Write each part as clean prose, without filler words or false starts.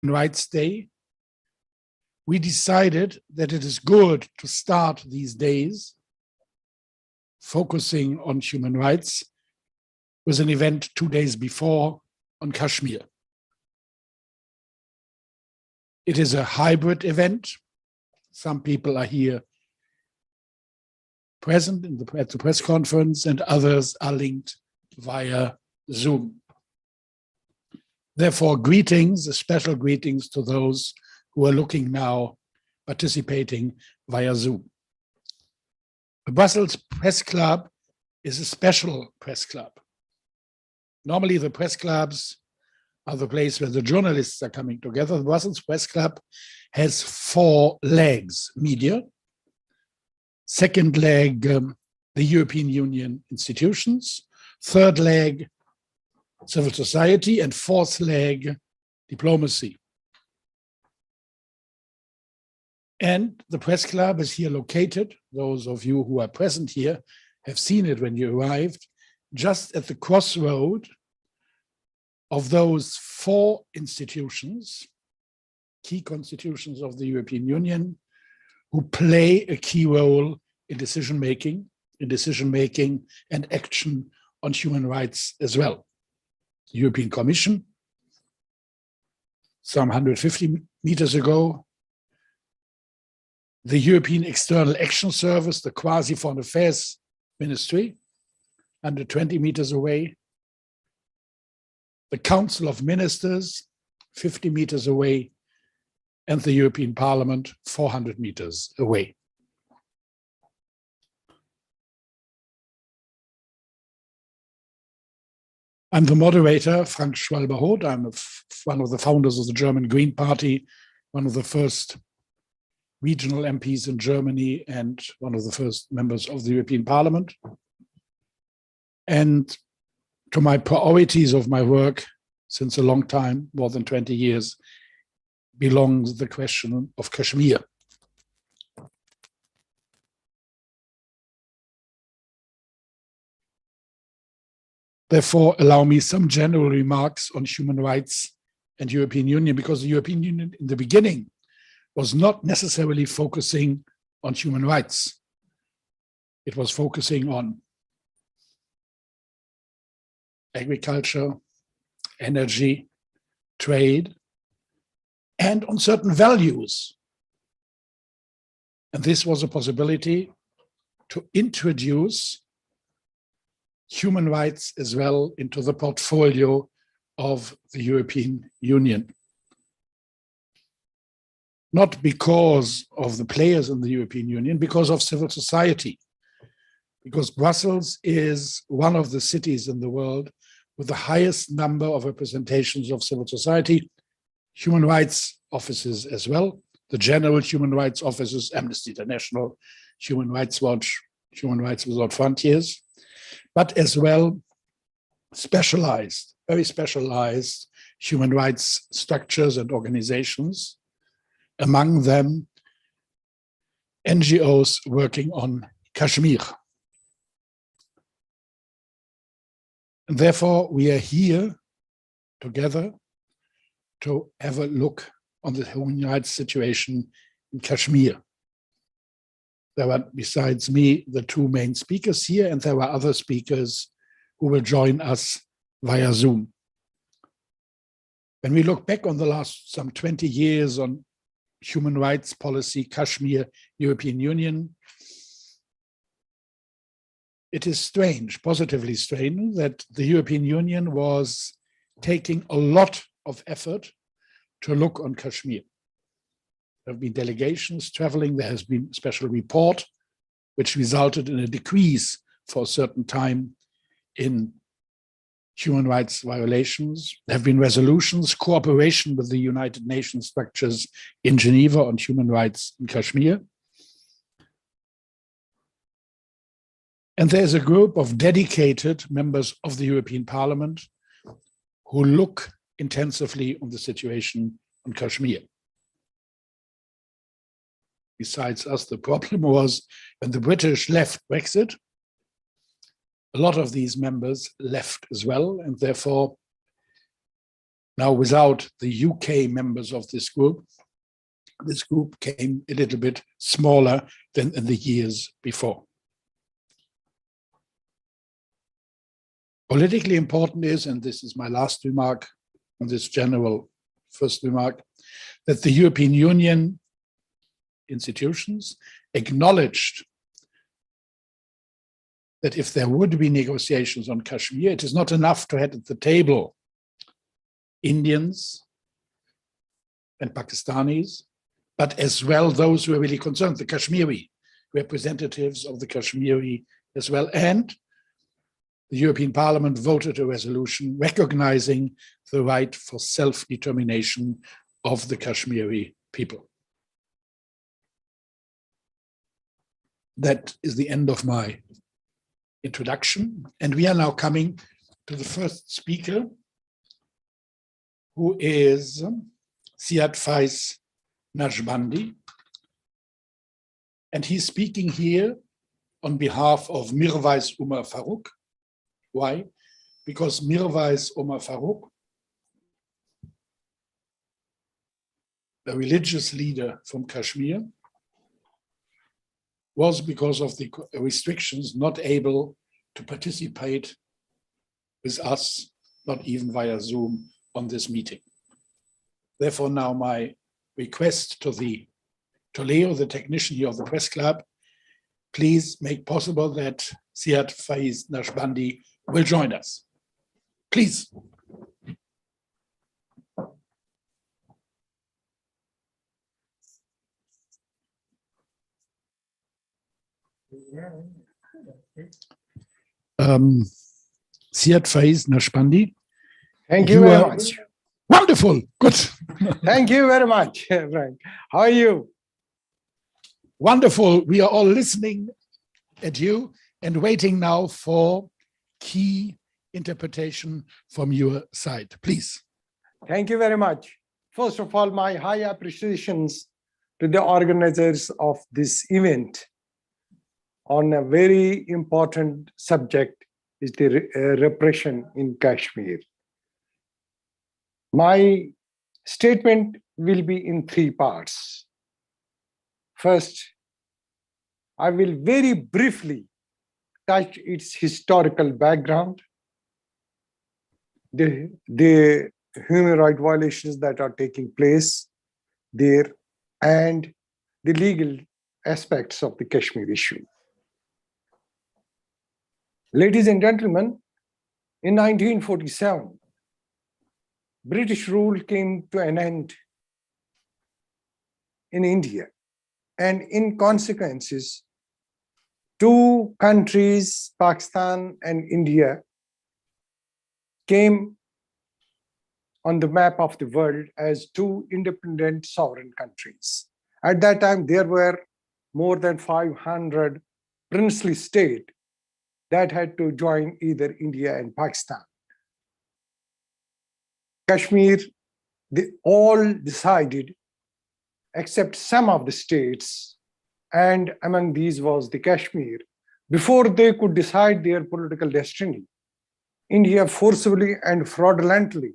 Rights Day, we decided that it is good to start these days focusing on human rights with an event 2 days before on Kashmir. It is a hybrid event. Some people are here present at the press conference, and others are linked via Zoom. Therefore, greetings, special greetings to those who are looking now, participating via Zoom. The Brussels Press Club is a special press club. Normally, the press clubs are the place where the journalists are coming together. The Brussels Press Club has 4 legs: media, second leg, the European Union institutions, third leg, civil society, and fourth leg, diplomacy. And the press club is here located. Those of you who are present here have seen it when you arrived, just at the crossroad of those 4 institutions, key constitutions of the European Union, who play a key role in decision-making and action on human rights as well. The European Commission, some 150 meters ago, the European External Action Service, the quasi-foreign affairs ministry, 120 meters away, the Council of Ministers, 50 meters away, and the European Parliament, 400 meters away. I'm the moderator, Frank Schwalbe-Hoth. I'm one of the founders of the German Green Party, one of the first regional MPs in Germany, and one of the first members of the European Parliament. And to my priorities of my work since a long time, more than 20 years, belongs the question of Kashmir. Therefore, allow me some general remarks on human rights and European Union, because the European Union in the beginning was not necessarily focusing on human rights. It was focusing on agriculture, energy, trade, and on certain values. And this was a possibility to introduce human rights as well into the portfolio of the European Union. Not because of the players in the European Union, because of civil society. Because Brussels is one of the cities in the world with the highest number of representations of civil society, human rights offices as well, the general human rights offices, Amnesty International, Human Rights Watch, Human Rights Without Frontiers, but as well specialized, very specialized human rights structures and organizations, among them NGOs working on Kashmir. And therefore, we are here together to have a look on the human rights situation in Kashmir. There are, besides me, the 2 main speakers here, and there are other speakers who will join us via Zoom. When we look back on the last some 20 years on human rights policy, Kashmir, European Union, it is strange, positively strange, that the European Union was taking a lot of effort to look on Kashmir. There have been delegations traveling. There has been a special report, which resulted in a decrease for a certain time in human rights violations. There have been resolutions, cooperation with the United Nations structures in Geneva on human rights in Kashmir. And there's a group of dedicated members of the European Parliament who look intensively on the situation on Kashmir. Besides us, the problem was when the British left Brexit, a lot of these members left as well, and therefore Now, without the UK members of this group came a little bit smaller than in the years before. Politically important is, and this is my last remark on this general first remark, that the European Union institutions acknowledged that if there would be negotiations on Kashmir, it is not enough to have at the table Indians and Pakistanis, but as well those who are really concerned, the Kashmiri, representatives of the Kashmiri as well. And the European Parliament voted a resolution recognizing the right for self-determination of the Kashmiri people. That is the end of my introduction. And we are now coming to the first speaker, who is Ziad Faiz Naqshbandi. And he's speaking here on behalf of Mirwais Umar Farooq. Why? Because Mirwais Umar Farooq, a religious leader from Kashmir, was, because of the restrictions, not able to participate with us, not even via Zoom, on this meeting. Therefore, now my request to Leo, the technician here of the press club, please make possible that Ziad Faiz Naqshbandi will join us. Please. Ziad Faiz Naqshbandi. Thank you very much. Wonderful. Good. Thank you very much, Frank. How are you? Wonderful. We are all listening at you and waiting now for key interpretation from your side. Please. Thank you very much. First of all, my high appreciations to the organizers of this event on a very important subject, is the repression in Kashmir. My statement will be in three parts. First, I will very briefly touch its historical background, the human rights violations that are taking place there, and the legal aspects of the Kashmir issue. Ladies and gentlemen, in 1947, British rule came to an end in India, and in consequences, two countries, Pakistan and India, came on the map of the world as two independent sovereign countries. At that time, there were more than 500 princely states that had to join either India and Pakistan. Kashmir, they all decided, except some of the states, and among these was the Kashmir. Before they could decide their political destiny, India forcibly and fraudulently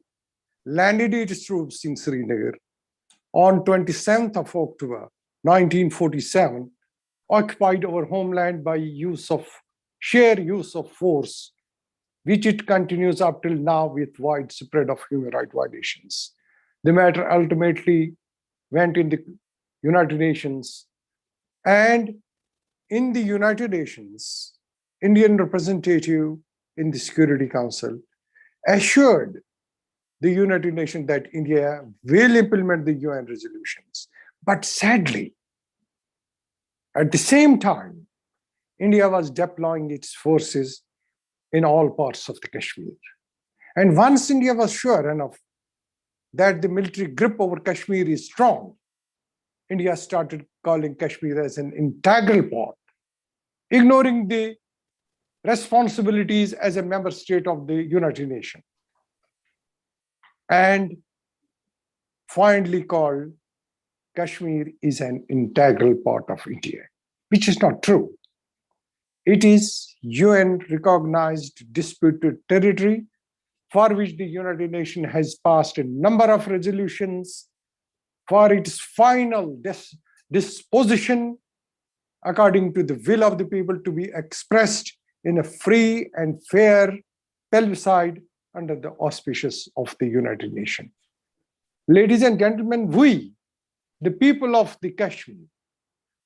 landed its troops in Srinagar on 27th of October, 1947, occupied our homeland by sheer use of force, which it continues up till now with widespread of human rights violations. The matter ultimately went in the United Nations, and in the United Nations, Indian representative in the Security Council assured the United Nations that India will implement the UN resolutions. But sadly, at the same time, India was deploying its forces in all parts of the Kashmir. And once India was sure enough that the military grip over Kashmir is strong, India started calling Kashmir as an integral part, ignoring the responsibilities as a member state of the United Nations, and finally called Kashmir is an integral part of India, which is not true. It is UN recognized disputed territory for which the United Nations has passed a number of resolutions for its final disposition according to the will of the people to be expressed in a free and fair plebiscite under the auspices of the United Nations. Ladies and gentlemen, we, the people of the Kashmir,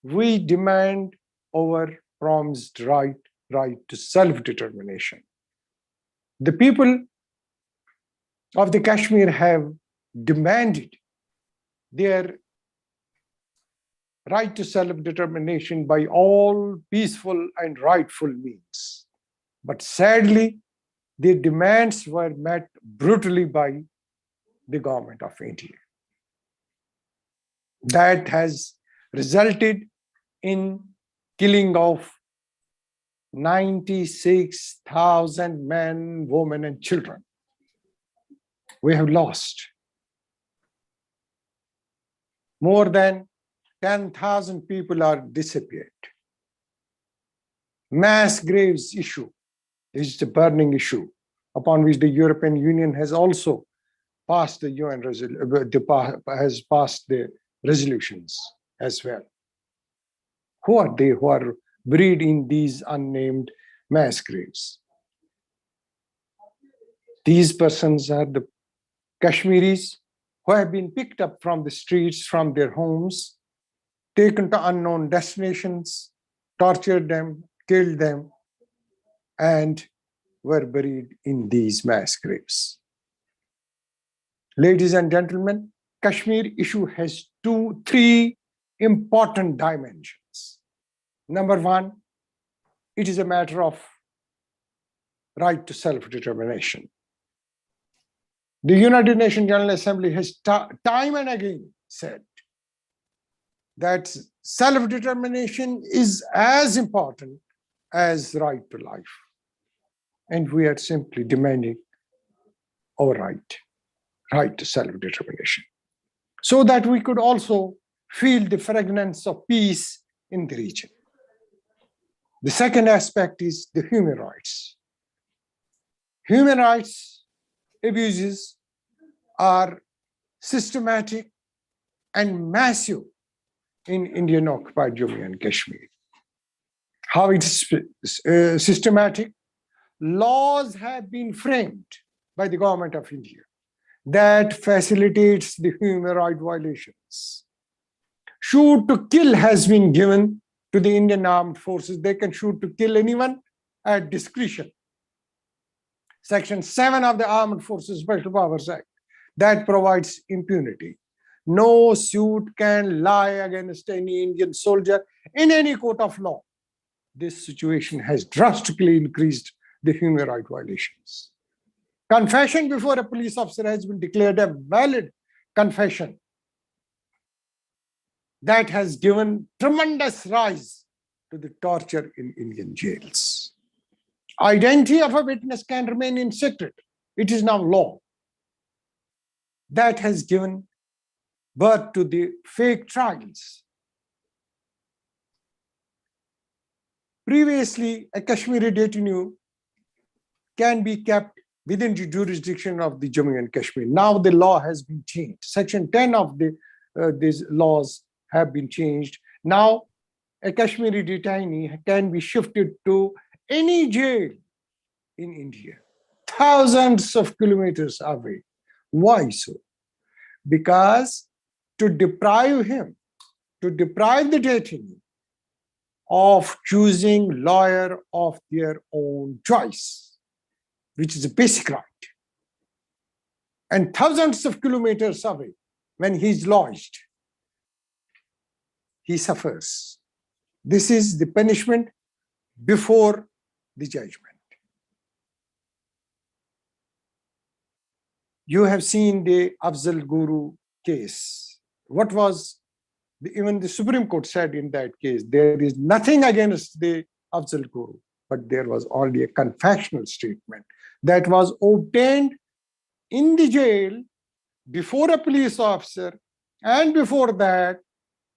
we demand our promised right to self-determination. The people of the Kashmir have demanded their right to self-determination by all peaceful and rightful means. But sadly, their demands were met brutally by the government of India. That has resulted in killing of 96,000 men, women, and children. We have lost more than 10,000 people are disappeared. Mass graves issue is the burning issue upon which the European Union has also passed the UN has passed the resolutions as well. Who are they who are buried in these unnamed mass graves? These persons are the Kashmiris who have been picked up from the streets, from their homes, taken to unknown destinations, tortured them, killed them, and were buried in these mass graves. Ladies and gentlemen, Kashmir issue has three important dimensions. Number one, it is a matter of right to self-determination. The United Nations General Assembly has time and again said that self-determination is as important as right to life. And we are simply demanding our right to self-determination, so that we could also feel the fragrance of peace in the region. The second aspect is the human rights. Human rights abuses are systematic and massive in Indian occupied Jammu and Kashmir. How it is systematic? Laws have been framed by the government of India that facilitates the human rights violations. Shoot to kill has been given to the Indian armed forces. They can shoot to kill anyone at discretion. Section 7 of the Armed Forces Special Powers Act, that provides impunity. No suit can lie against any Indian soldier in any court of law. This situation has drastically increased the human rights violations. Confession before a police officer has been declared a valid confession. That has given tremendous rise to the torture in Indian jails. Identity of a witness can remain in secret. It is now law. That has given birth to the fake trials. Previously, a Kashmiri detainee can be kept within the jurisdiction of the Jammu and Kashmir. Now the law has been changed. Section 10 of these laws have been changed. Now a Kashmiri detainee can be shifted to any jail in India, thousands of kilometers away. Why so? Because to deprive the detainee of choosing lawyer of their own choice, which is a basic right. And thousands of kilometers away, when he's lodged, he suffers. This is the punishment before the judgment. You have seen the Afzal Guru case. What was, even the Supreme Court said in that case, there is nothing against the Afzal Guru, but there was only a confessional statement that was obtained in the jail before a police officer, and before that,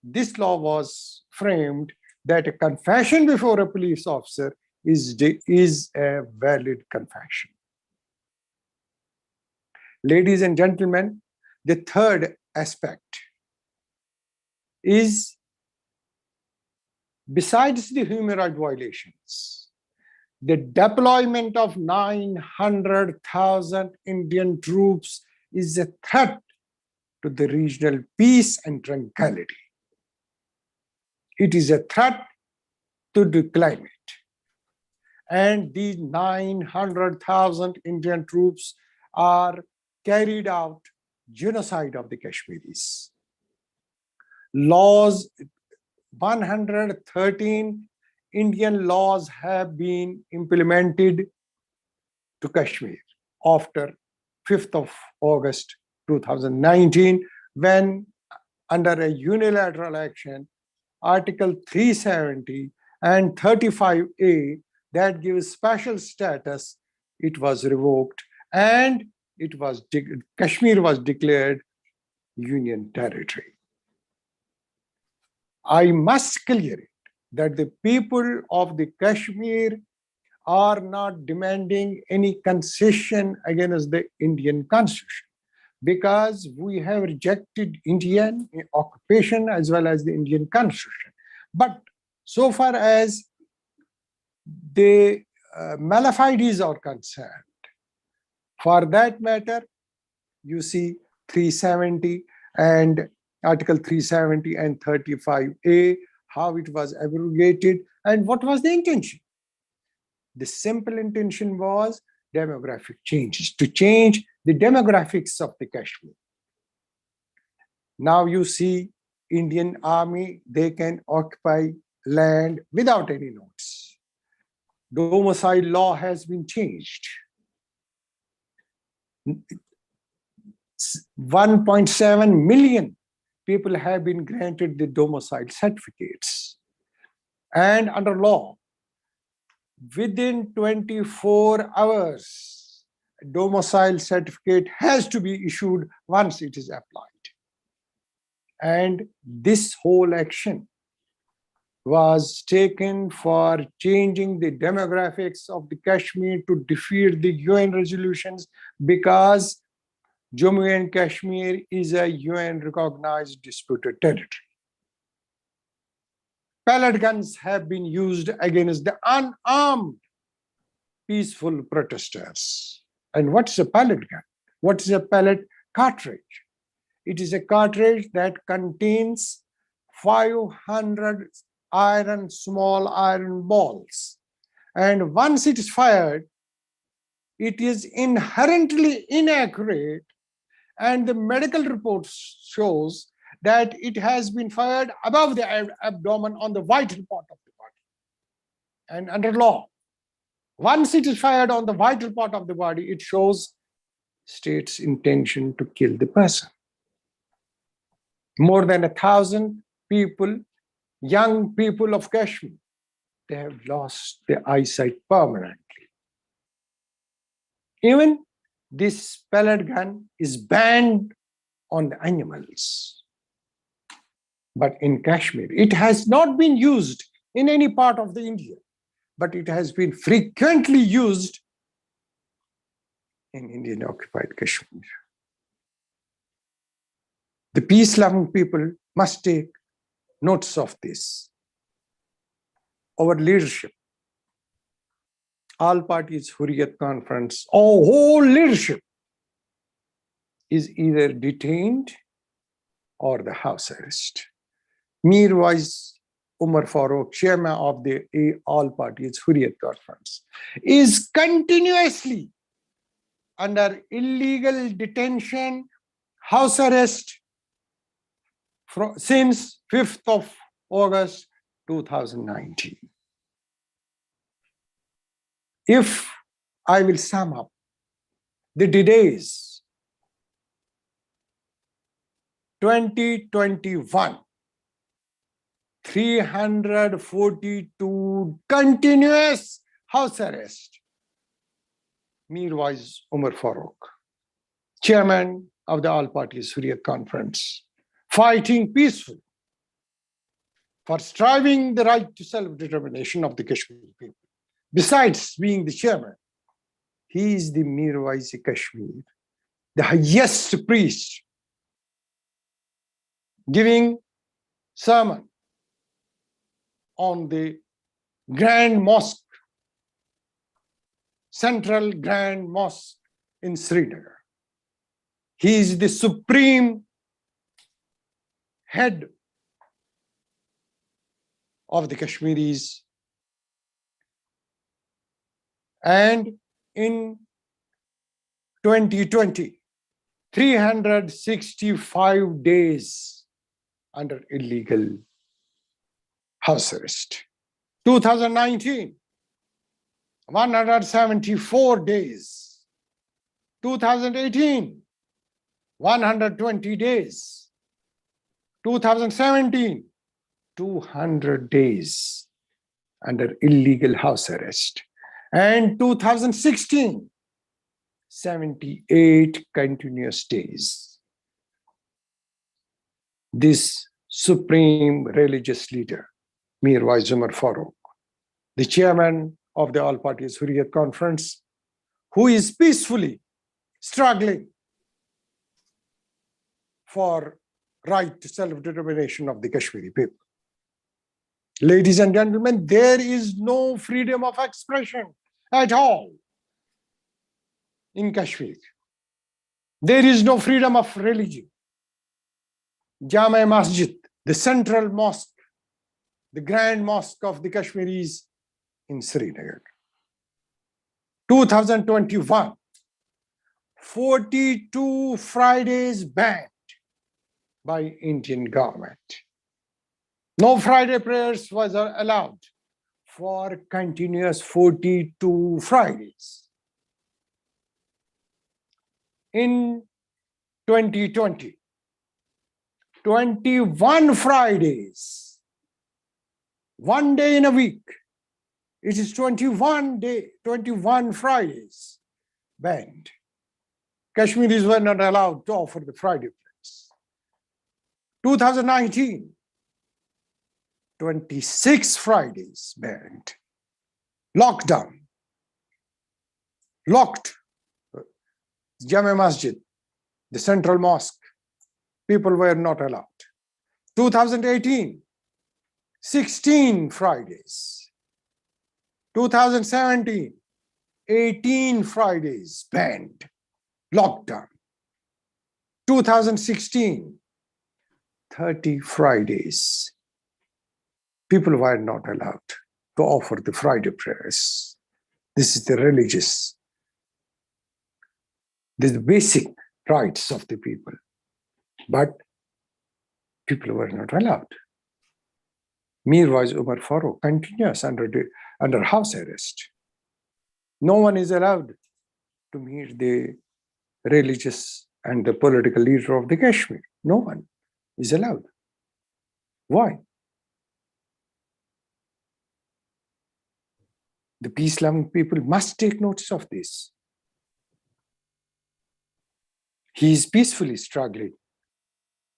this law was framed that a confession before a police officer is a valid confession. Ladies and gentlemen, the third aspect is, besides the human rights violations, the deployment of 900,000 Indian troops is a threat to the regional peace and tranquility. It is a threat to the climate. And these 900,000 Indian troops are carried out genocide of the Kashmiris. Laws, 113 Indian laws have been implemented to Kashmir after 5th of August 2019, when under a unilateral action, Article 370 and 35A that gives special status, it was revoked, and Kashmir was declared Union territory. I must clear it that the people of the Kashmir are not demanding any concession against the Indian Constitution, because we have rejected Indian occupation as well as the Indian Constitution. But so far as the Malafides are concerned, for that matter, you see 370 and Article 370 and 35A, how it was abrogated, and what was the intention? The simple intention was demographic changes, to change the demographics of the Kashmir. Now you see Indian Army, they can occupy land without any notice. Domicile law has been changed. 1.7 million people have been granted the domicile certificates. And under law, within 24 hours, a domicile certificate has to be issued once it is applied. And this whole action was taken for changing the demographics of the Kashmir to defeat the UN resolutions, because Jammu and Kashmir is a UN-recognized disputed territory. Pellet guns have been used against the unarmed peaceful protesters. And what is a pellet gun? What is a pellet cartridge? It is a cartridge that contains 500 small iron balls. And once it is fired, it is inherently inaccurate, and the medical report shows that it has been fired above the abdomen on the vital part of the body. And under law, once it is fired on the vital part of the body, it shows state's intention to kill the person. More than 1,000 people, young people of Kashmir, they have lost their eyesight permanently. Even this pellet gun is banned on the animals. But in Kashmir, it has not been used in any part of the India, but it has been frequently used in Indian occupied Kashmir. The peace-loving people must take notice of this. Our leadership, all parties Hurriyat Conference, our whole leadership is either detained or the house arrest. Mir Wais Umar Farooq, chairman of the all parties Hurriyat Conference, is continuously under illegal detention, house arrest since 5th of August 2019. If I will sum up the days, 2021, 342 continuous house arrest. Mir Wais Umar Farooq, chairman of the All Parties Hurriyat Conference, fighting peacefully for striving the right to self-determination of the Kashmiri people. Besides being the chairman, he is the Mir Wais Kashmir, the highest priest, giving sermon on the Grand Mosque, Central Grand Mosque in Srinagar. He is the supreme head of the Kashmiris. And in 2020, 365 days under illegal house arrest. 2019, 174 days. 2018, 120 days. 2017, 200 days under illegal house arrest. And 2016, 78 continuous days. This supreme religious leader, Mir Wais Umar Farooq, the chairman of the All Parties Hurriyat Conference, who is peacefully struggling for right to self-determination of the Kashmiri people. Ladies and gentlemen, there is no freedom of expression at all in Kashmir. There is no freedom of religion. Jama Masjid, the central mosque, the grand mosque of the Kashmiris in Srinagar. 2021, 42 Fridays banned by Indian government. No Friday prayers was allowed for continuous 42 Fridays. In 2020, 21 Fridays, one day in a week. It is 21 Fridays banned. Kashmiris were not allowed to offer the Friday prayers. 2019, 26 Fridays banned. Lockdown. Locked. Jama Masjid, the central mosque. People were not allowed. 2018, 16 Fridays. 2017, 18 Fridays banned. Lockdown. 2016, 30 Fridays. People were not allowed to offer the Friday prayers. This is the religious, the basic rights of the people. But people were not allowed. Mir Wais Umar Farooq continues under house arrest. No one is allowed to meet the religious and the political leader of the Kashmir. No one is allowed. Why? The peace-loving people must take notice of this. He is peacefully struggling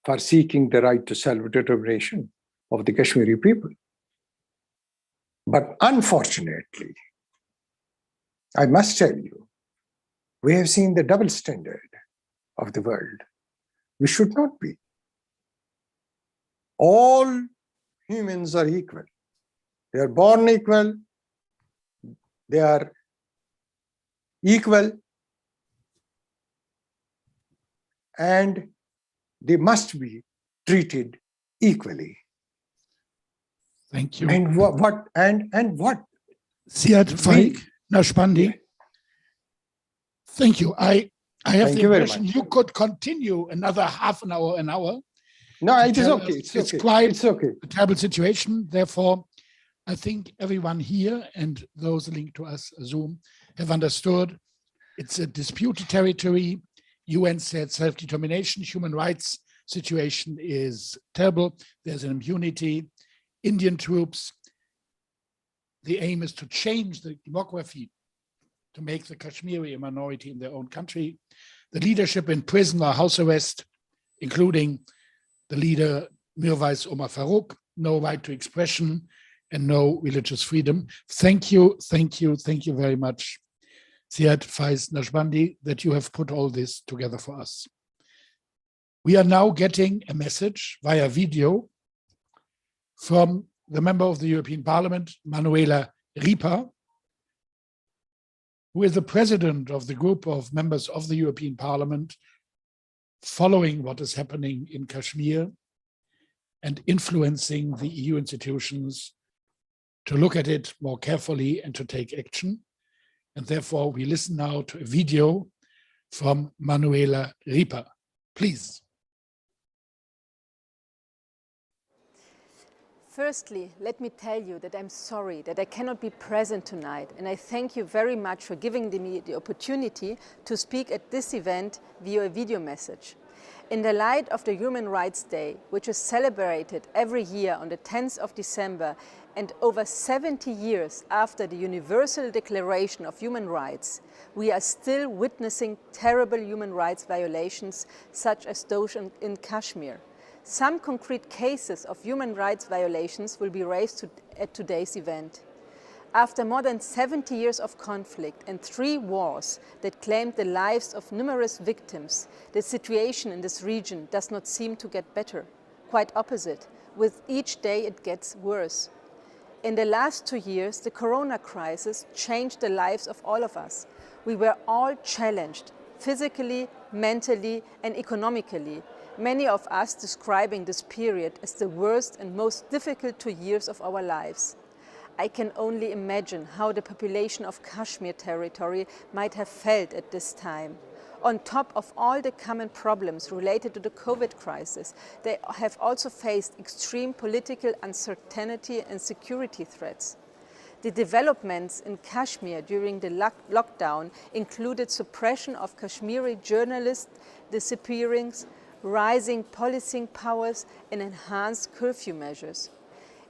for seeking the right to self-determination of the Kashmiri people. But unfortunately, I must tell you, we have seen the double standard of the world. We should not be. All humans are equal. They are born equal. They are equal. And they must be treated equally. Thank you. And what? Siad Faik Nashbandi. Thank you. I have Thank the you very impression much. you could continue another half an hour. No, it is tell okay. us. It's okay. Quite It's okay. a terrible situation. Therefore, I think everyone here and those linked to us Zoom have understood it's a disputed territory. UN said self-determination, human rights situation is terrible. There's an impunity. Indian troops. The aim is to change the demography to make the Kashmiri a minority in their own country. The leadership in prison or house arrest, including the leader Mir Wais Umar Farooq, no right to expression and no religious freedom. Thank you very much. Ziad Faiz Najbandi, that you have put all this together for us. We are now getting a message via video from the member of the European Parliament, Manuela Ripa, who is the president of the group of members of the European Parliament following what is happening in Kashmir and influencing the EU institutions to look at it more carefully and to take action. And therefore, we listen now to a video from Manuela Ripa. Please. Firstly, let me tell you that I'm sorry that I cannot be present tonight, and I thank you very much for giving me the opportunity to speak at this event via a video message. In the light of the Human Rights Day, which is celebrated every year on the 10th of December, and over 70 years after the Universal Declaration of Human Rights, we are still witnessing terrible human rights violations such as those in Kashmir. Some concrete cases of human rights violations will be raised at today's event. After more than 70 years of conflict and 3 wars that claimed the lives of numerous victims, the situation in this region does not seem to get better. Quite opposite, with each day it gets worse. In the last 2 years, the corona crisis changed the lives of all of us. We were all challenged, physically, mentally, and economically. Many of us describing this period as the worst and most difficult 2 years of our lives. I can only imagine how the population of Kashmir territory might have felt at this time. On top of all the common problems related to the COVID crisis, they have also faced extreme political uncertainty and security threats. The developments in Kashmir during the lockdown included suppression of Kashmiri journalists, disappearings, rising policing powers, and enhanced curfew measures.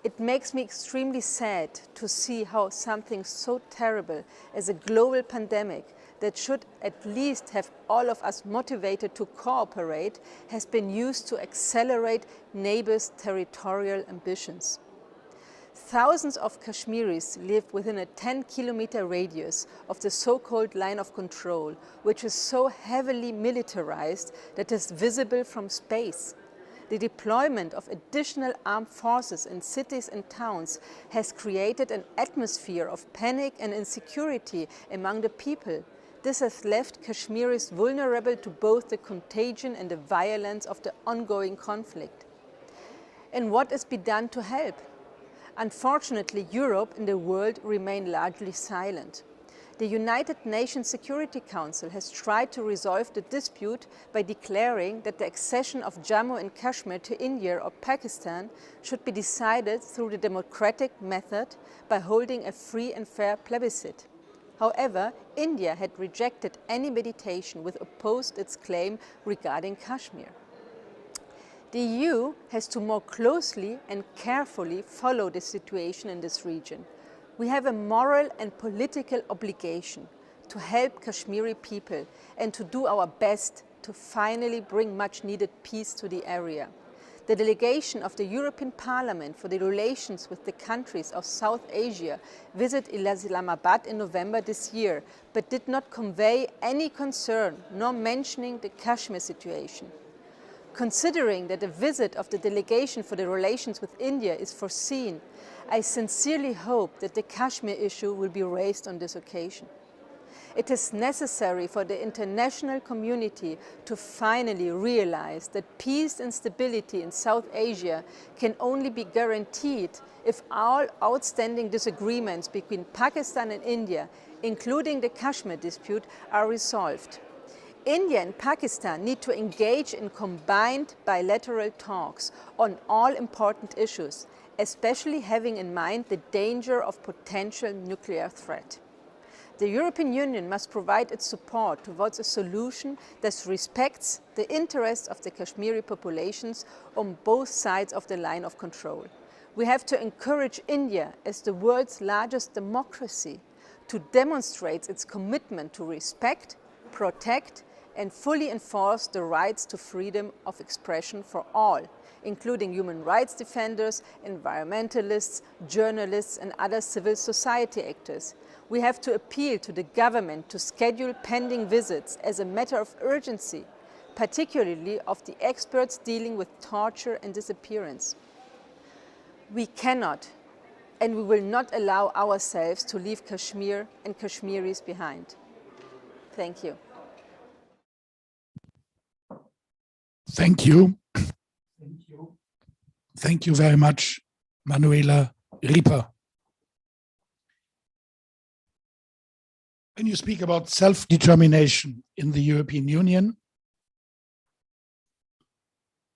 It makes me extremely sad to see how something so terrible as a global pandemic that should at least have all of us motivated to cooperate has been used to accelerate neighbors' territorial ambitions. Thousands of Kashmiris live within a 10-kilometer radius of the so-called line of control, which is so heavily militarized that it is visible from space. The deployment of additional armed forces in cities and towns has created an atmosphere of panic and insecurity among the people. This has left Kashmiris vulnerable to both the contagion and the violence of the ongoing conflict. And what is being done to help? Unfortunately, Europe and the world remain largely silent. The United Nations Security Council has tried to resolve the dispute by declaring that the accession of Jammu and Kashmir to India or Pakistan should be decided through the democratic method by holding a free and fair plebiscite. However, India had rejected any mediation which opposed its claim regarding Kashmir. The EU has to more closely and carefully follow the situation in this region. We have a moral and political obligation to help Kashmiri people and to do our best to finally bring much needed peace to the area. The delegation of the European Parliament for the relations with the countries of South Asia visited Islamabad in November this year, but did not convey any concern nor mentioning the Kashmir situation. Considering that the visit of the delegation for the relations with India is foreseen, I sincerely hope that the Kashmir issue will be raised on this occasion. It is necessary for the international community to finally realize that peace and stability in South Asia can only be guaranteed if all outstanding disagreements between Pakistan and India, including the Kashmir dispute, are resolved. India and Pakistan need to engage in combined bilateral talks on all important issues, especially having in mind the danger of potential nuclear threat. The European Union must provide its support towards a solution that respects the interests of the Kashmiri populations on both sides of the line of control. We have to encourage India, as the world's largest democracy, to demonstrate its commitment to respect, protect, and fully enforce the rights to freedom of expression for all, including human rights defenders, environmentalists, journalists, and other civil society actors. We have to appeal to the government to schedule pending visits as a matter of urgency, particularly of the experts dealing with torture and disappearance. We cannot and we will not allow ourselves to leave Kashmir and Kashmiris behind. Thank you. Thank you. Thank you very much, Manuela Rieper. When you speak about self-determination in the European Union,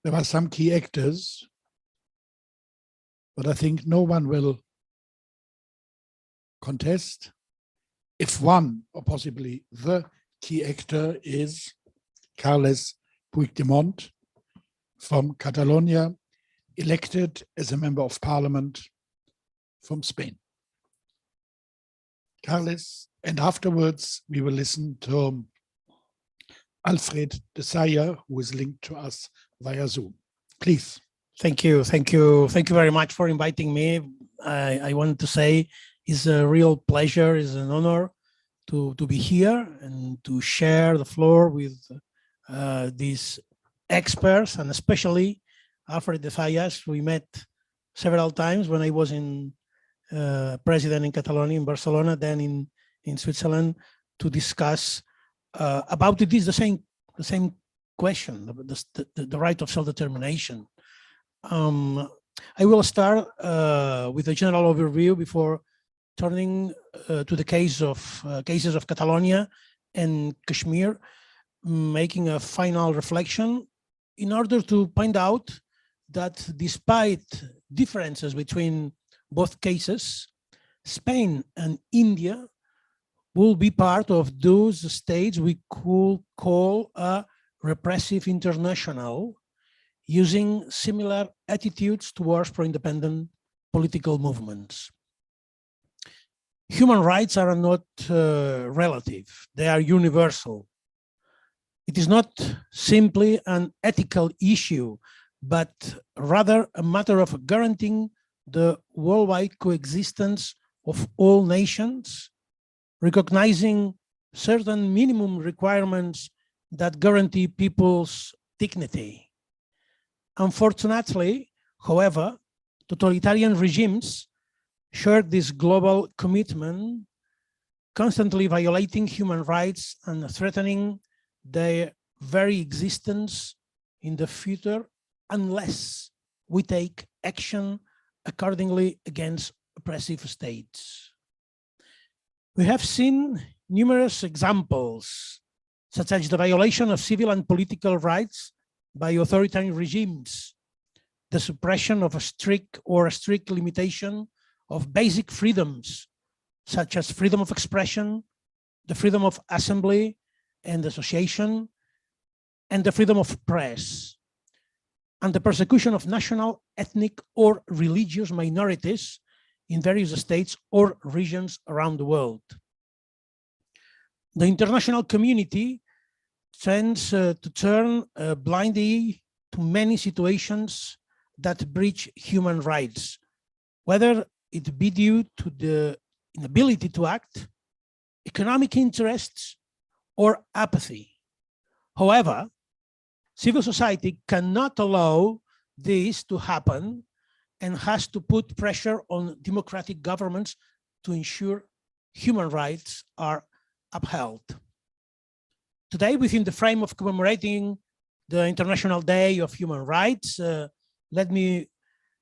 there are some key actors, but I think no one will contest if one, or possibly the key actor, is Carles Puigdemont from Catalonia, elected as a member of parliament from Spain. Carles, and afterwards we will listen to Alfred de Sayer, who is linked to us via Zoom. Please. Thank you very much for inviting me. I want to say it's a real pleasure, it's an honor to be here and to share the floor with these experts, and especially Alfred de Sayer. We met several times when I was president in Catalonia, in Barcelona, then in Switzerland, to discuss about it is the same question, the right of self-determination. I will start with a general overview before turning to the cases of Catalonia and Kashmir, making a final reflection in order to point out that despite differences between both cases, Spain and India will be part of those states we could call a repressive international, using similar attitudes towards pro-independent political movements. Human rights are not relative, they are universal. It is not simply an ethical issue, but rather a matter of guaranteeing the worldwide coexistence of all nations, recognizing certain minimum requirements that guarantee people's dignity. Unfortunately, however, totalitarian regimes share this global commitment, constantly violating human rights and threatening their very existence in the future unless we take action accordingly against oppressive states. We have seen numerous examples, such as the violation of civil and political rights by authoritarian regimes, the suppression of a strict limitation of basic freedoms, such as freedom of expression, the freedom of assembly and association, and the freedom of press, and the persecution of national, ethnic, or religious minorities in various states or regions around the world. The international community tends to turn a blind eye to many situations that breach human rights, whether it be due to the inability to act, economic interests, or apathy. However, civil society cannot allow this to happen and has to put pressure on democratic governments to ensure human rights are upheld. Today, within the frame of commemorating the International Day of Human Rights, let me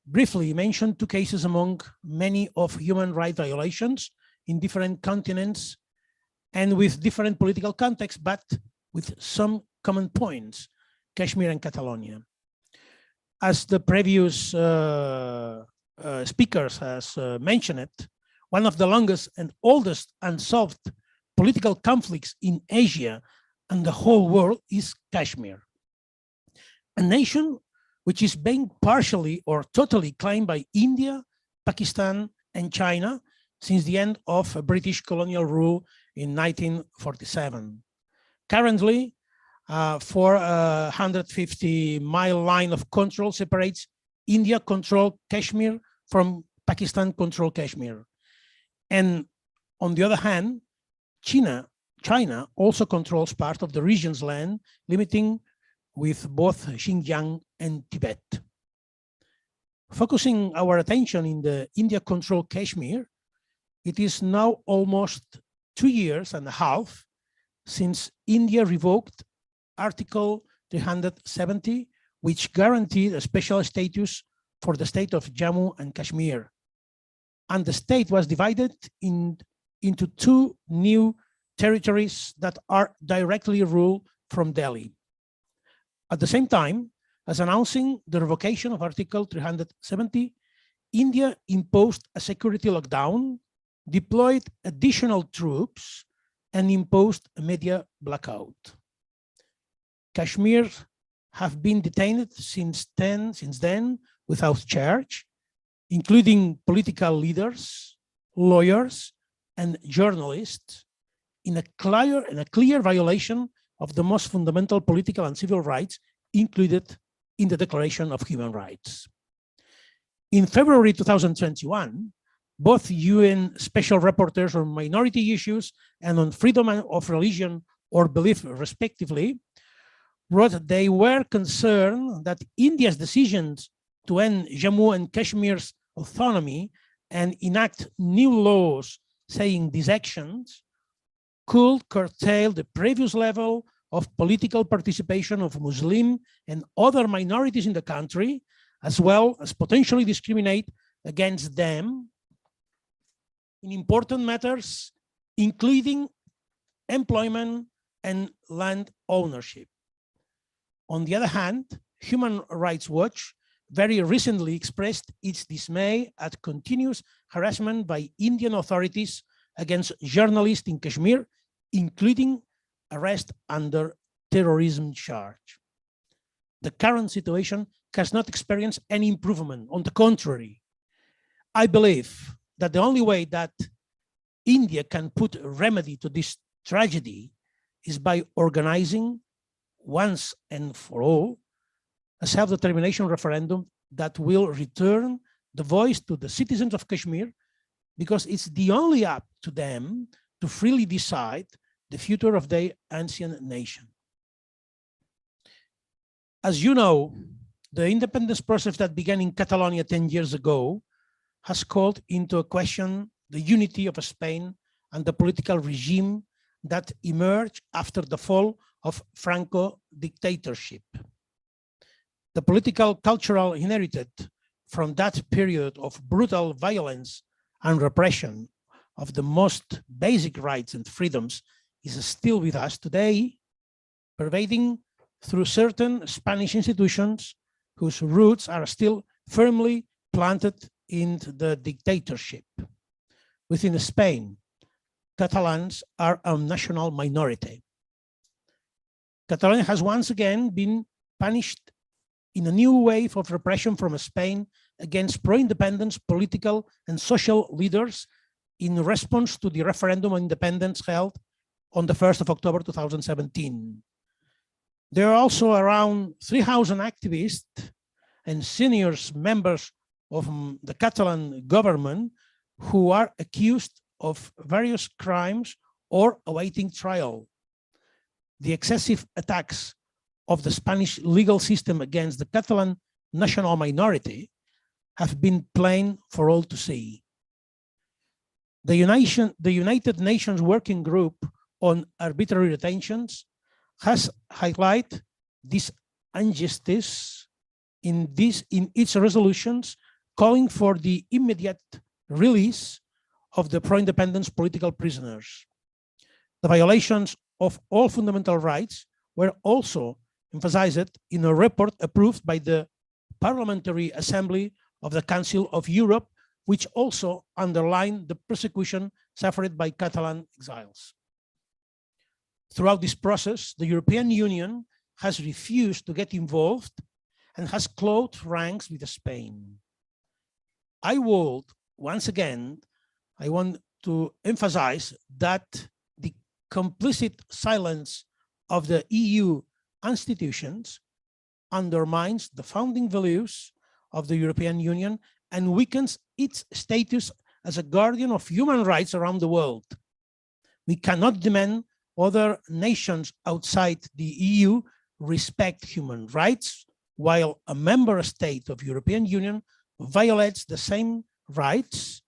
briefly mention two cases among many of human rights violations in different continents and with different political contexts, but with some common points: Kashmir and Catalonia. As the previous speakers has mentioned it, one of the longest and oldest unsolved political conflicts in Asia and the whole world is Kashmir, a nation which is being partially or totally claimed by India, Pakistan, and China since the end of British colonial rule in 1947. Currently, for a 150-mile line of control separates India-controlled Kashmir from Pakistan-controlled Kashmir. And on the other hand, China also controls part of the region's land, limiting with both Xinjiang and Tibet. Focusing our attention in the India-controlled Kashmir, it is now almost 2.5 years since India revoked Article 370, which guaranteed a special status for the state of Jammu and Kashmir. And the state was divided into 2 new territories that are directly ruled from Delhi. At the same time as announcing the revocation of Article 370, India imposed a security lockdown, deployed additional troops, and imposed a media blackout. Kashmir have been detained since then without charge, including political leaders, lawyers, and journalists, in a clear violation of the most fundamental political and civil rights included in the Declaration of Human Rights. In February 2021, both UN Special Rapporteurs on minority issues and on freedom of religion or belief, respectively, wrote they were concerned that India's decisions to end Jammu and Kashmir's autonomy and enact new laws saying these actions could curtail the previous level of political participation of Muslim and other minorities in the country, as well as potentially discriminate against them in important matters, including employment and land ownership. On the other hand, Human Rights Watch very recently expressed its dismay at continuous harassment by Indian authorities against journalists in Kashmir, including arrest under terrorism charge. The current situation has not experienced any improvement. On the contrary, I believe that the only way that India can put a remedy to this tragedy is by organizing once and for all a self-determination referendum that will return the voice to the citizens of Kashmir, because it's the only up to them to freely decide the future of their ancient nation. As you know, the independence process that began in Catalonia 10 years ago has called into question the unity of Spain and the political regime that emerged after the fall of Franco dictatorship. The political cultural inherited from that period of brutal violence and repression of the most basic rights and freedoms is still with us today, pervading through certain Spanish institutions whose roots are still firmly planted in the dictatorship. Within Spain, Catalans are a national minority. Catalonia has once again been punished in a new wave of repression from Spain against pro-independence political and social leaders in response to the referendum on independence held on the 1st of October 2017. There are also around 3,000 activists and senior members of the Catalan government who are accused of various crimes or awaiting trial. The excessive attacks of the Spanish legal system against the Catalan national minority have been plain for all to see. The United Nations Working Group on Arbitrary Detentions has highlighted this injustice in its resolutions, calling for the immediate release of the pro-independence political prisoners. The violations of all fundamental rights were also emphasized in a report approved by the Parliamentary Assembly of the Council of Europe, which also underlined the persecution suffered by Catalan exiles. Throughout this process, the European Union has refused to get involved and has closed ranks with Spain. I want to emphasize that the complicit silence of the EU institutions, undermines the founding values of the European Union and weakens its status as a guardian of human rights around the world. We cannot demand other nations outside the EU respect human rights while a member state of European Union violates the same rights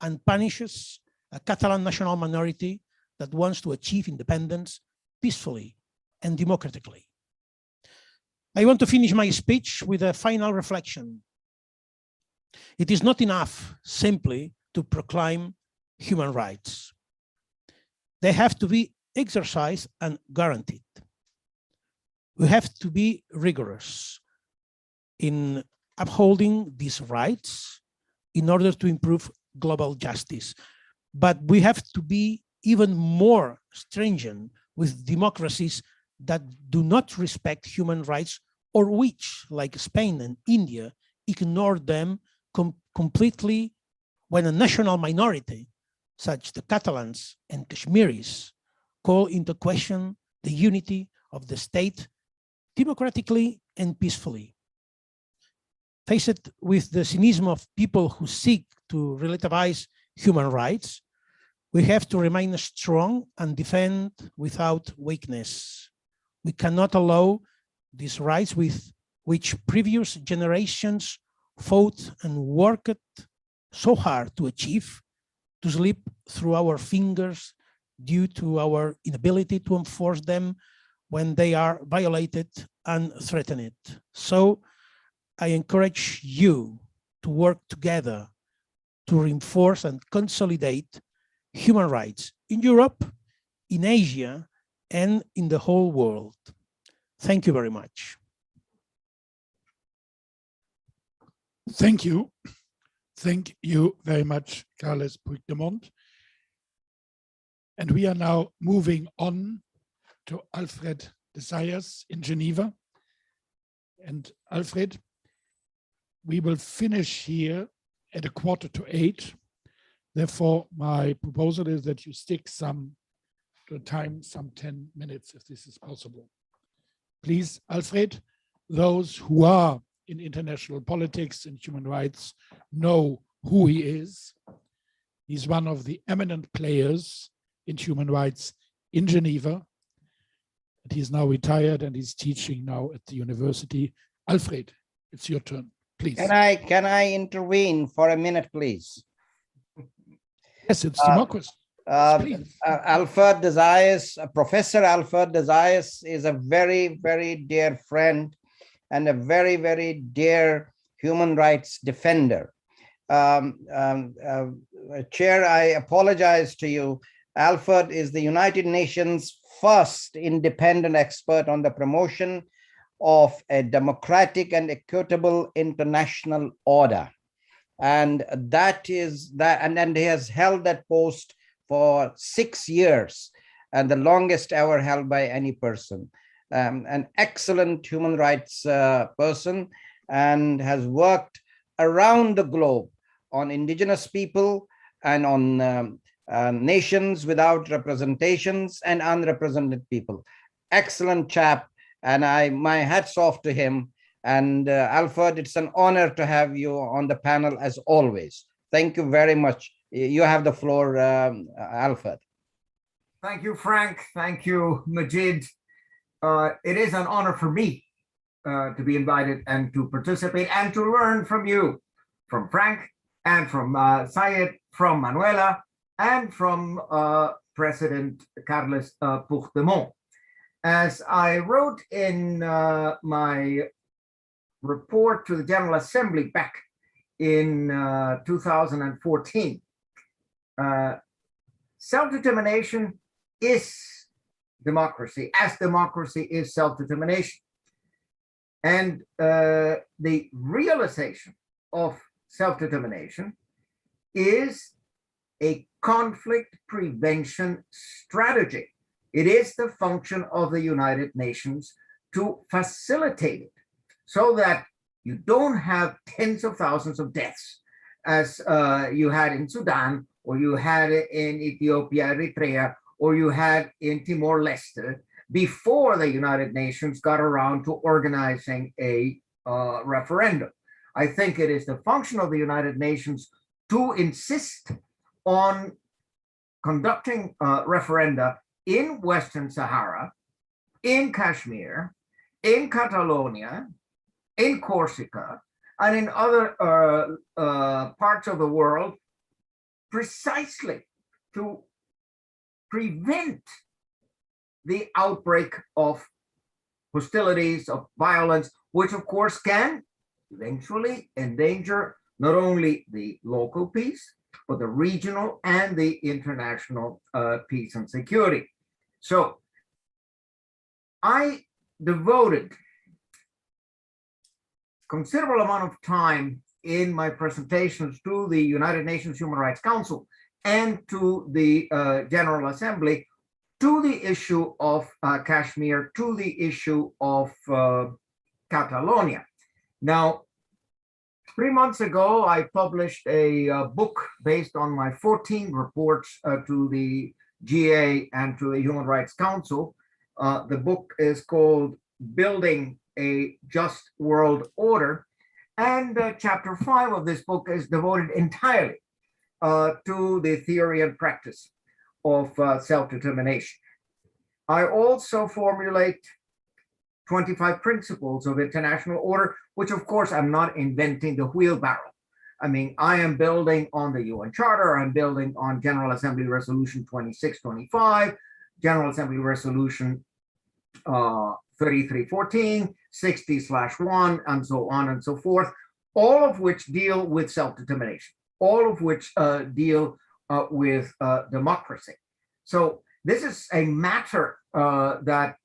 and punishes a Catalan national minority that wants to achieve independence peacefully and democratically. I want to finish my speech with a final reflection. It is not enough simply to proclaim human rights. They have to be exercised and guaranteed. We have to be rigorous in upholding these rights in order to improve global justice. But we have to be even more stringent with democracies that do not respect human rights or which, like Spain and India, ignore them completely when a national minority, such the Catalans and Kashmiris, call into question the unity of the state democratically and peacefully. Faced with the cynicism of people who seek to relativize human rights, we have to remain strong and defend without weakness. We cannot allow these rights with which previous generations fought and worked so hard to achieve to slip through our fingers due to our inability to enforce them when they are violated and threatened. So I encourage you to work together to reinforce and consolidate human rights in Europe, in Asia, and in the whole world. Thank you very much. Thank you. Thank you very much, Carles Puigdemont. And we are now moving on to Alfred de Zayas in Geneva. And Alfred, we will finish here at 7:45. Therefore, my proposal is that you stick to a time, some 10 minutes, if this is possible. Please, Alfred, those who are in international politics and human rights know who he is. He's one of the eminent players in human rights in Geneva. And he's now retired and he's teaching now at the university. Alfred, it's your turn, please. Can I intervene for a minute, please? Yes, it's democracy. Alfred de Zayas, Professor Alfred de Zayas is a very, very dear friend and a very, very dear human rights defender. Chair, I apologize to you. Alfred is the United Nations' first independent expert on the promotion of a democratic and equitable international order. And that is that, and then he has held that post for 6 years, and the longest ever held by any person. An excellent human rights person, and has worked around the globe on indigenous people and on nations without representations and unrepresented people. Excellent chap, and my hat's off to him. And Alfred, it's an honor to have you on the panel as always. Thank you very much. You have the floor, Alfred. Thank you, Frank. Thank you, Majid. It is an honor for me to be invited and to participate and to learn from you, from Frank and from Syed, from Manuela, and from President Carles Puigdemont. As I wrote in my report to the General Assembly back in 2014, self-determination is democracy, as democracy is self-determination. And the realization of self-determination is a conflict prevention strategy. It is the function of the United Nations to facilitate it so that you don't have tens of thousands of deaths as you had in Sudan, or you had in Ethiopia, Eritrea, or you had in Timor-Leste, before the United Nations got around to organizing a referendum. I think it is the function of the United Nations to insist on conducting referenda in Western Sahara, in Kashmir, in Catalonia, in Corsica, and in other parts of the world, precisely to prevent the outbreak of hostilities, of violence, which of course can eventually endanger not only the local peace, but the regional and the international peace and security. So I devoted considerable amount of time in my presentations to the United Nations Human Rights Council and to the General Assembly to the issue of Kashmir, to the issue of Catalonia. Now, 3 months ago, I published a book based on my 14 reports to the GA and to the Human Rights Council. The book is called Building a Just World Order. And chapter 5 of this book is devoted entirely to the theory and practice of self-determination. I also formulate 25 principles of international order, which of course I'm not inventing the wheelbarrow. I mean, I am building on the UN Charter, I'm building on General Assembly Resolution 2625, General Assembly Resolution 3314, 60/1, and so on and so forth, all of which deal with self-determination, all of which deal with democracy. So this is a matter that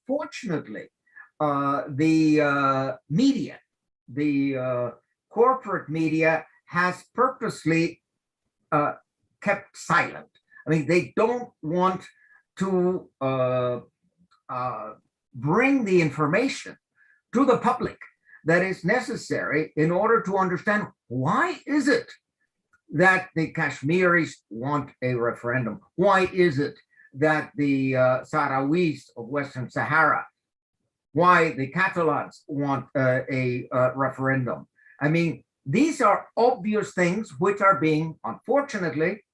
fortunately the media, the corporate media has purposely kept silent. I mean, they don't want to bring the information to the public that is necessary in order to understand why is it that the Kashmiris want a referendum? Why is it that the Sahrawis of Western Sahara, why the Catalans want a referendum? I mean, these are obvious things which are being, unfortunately,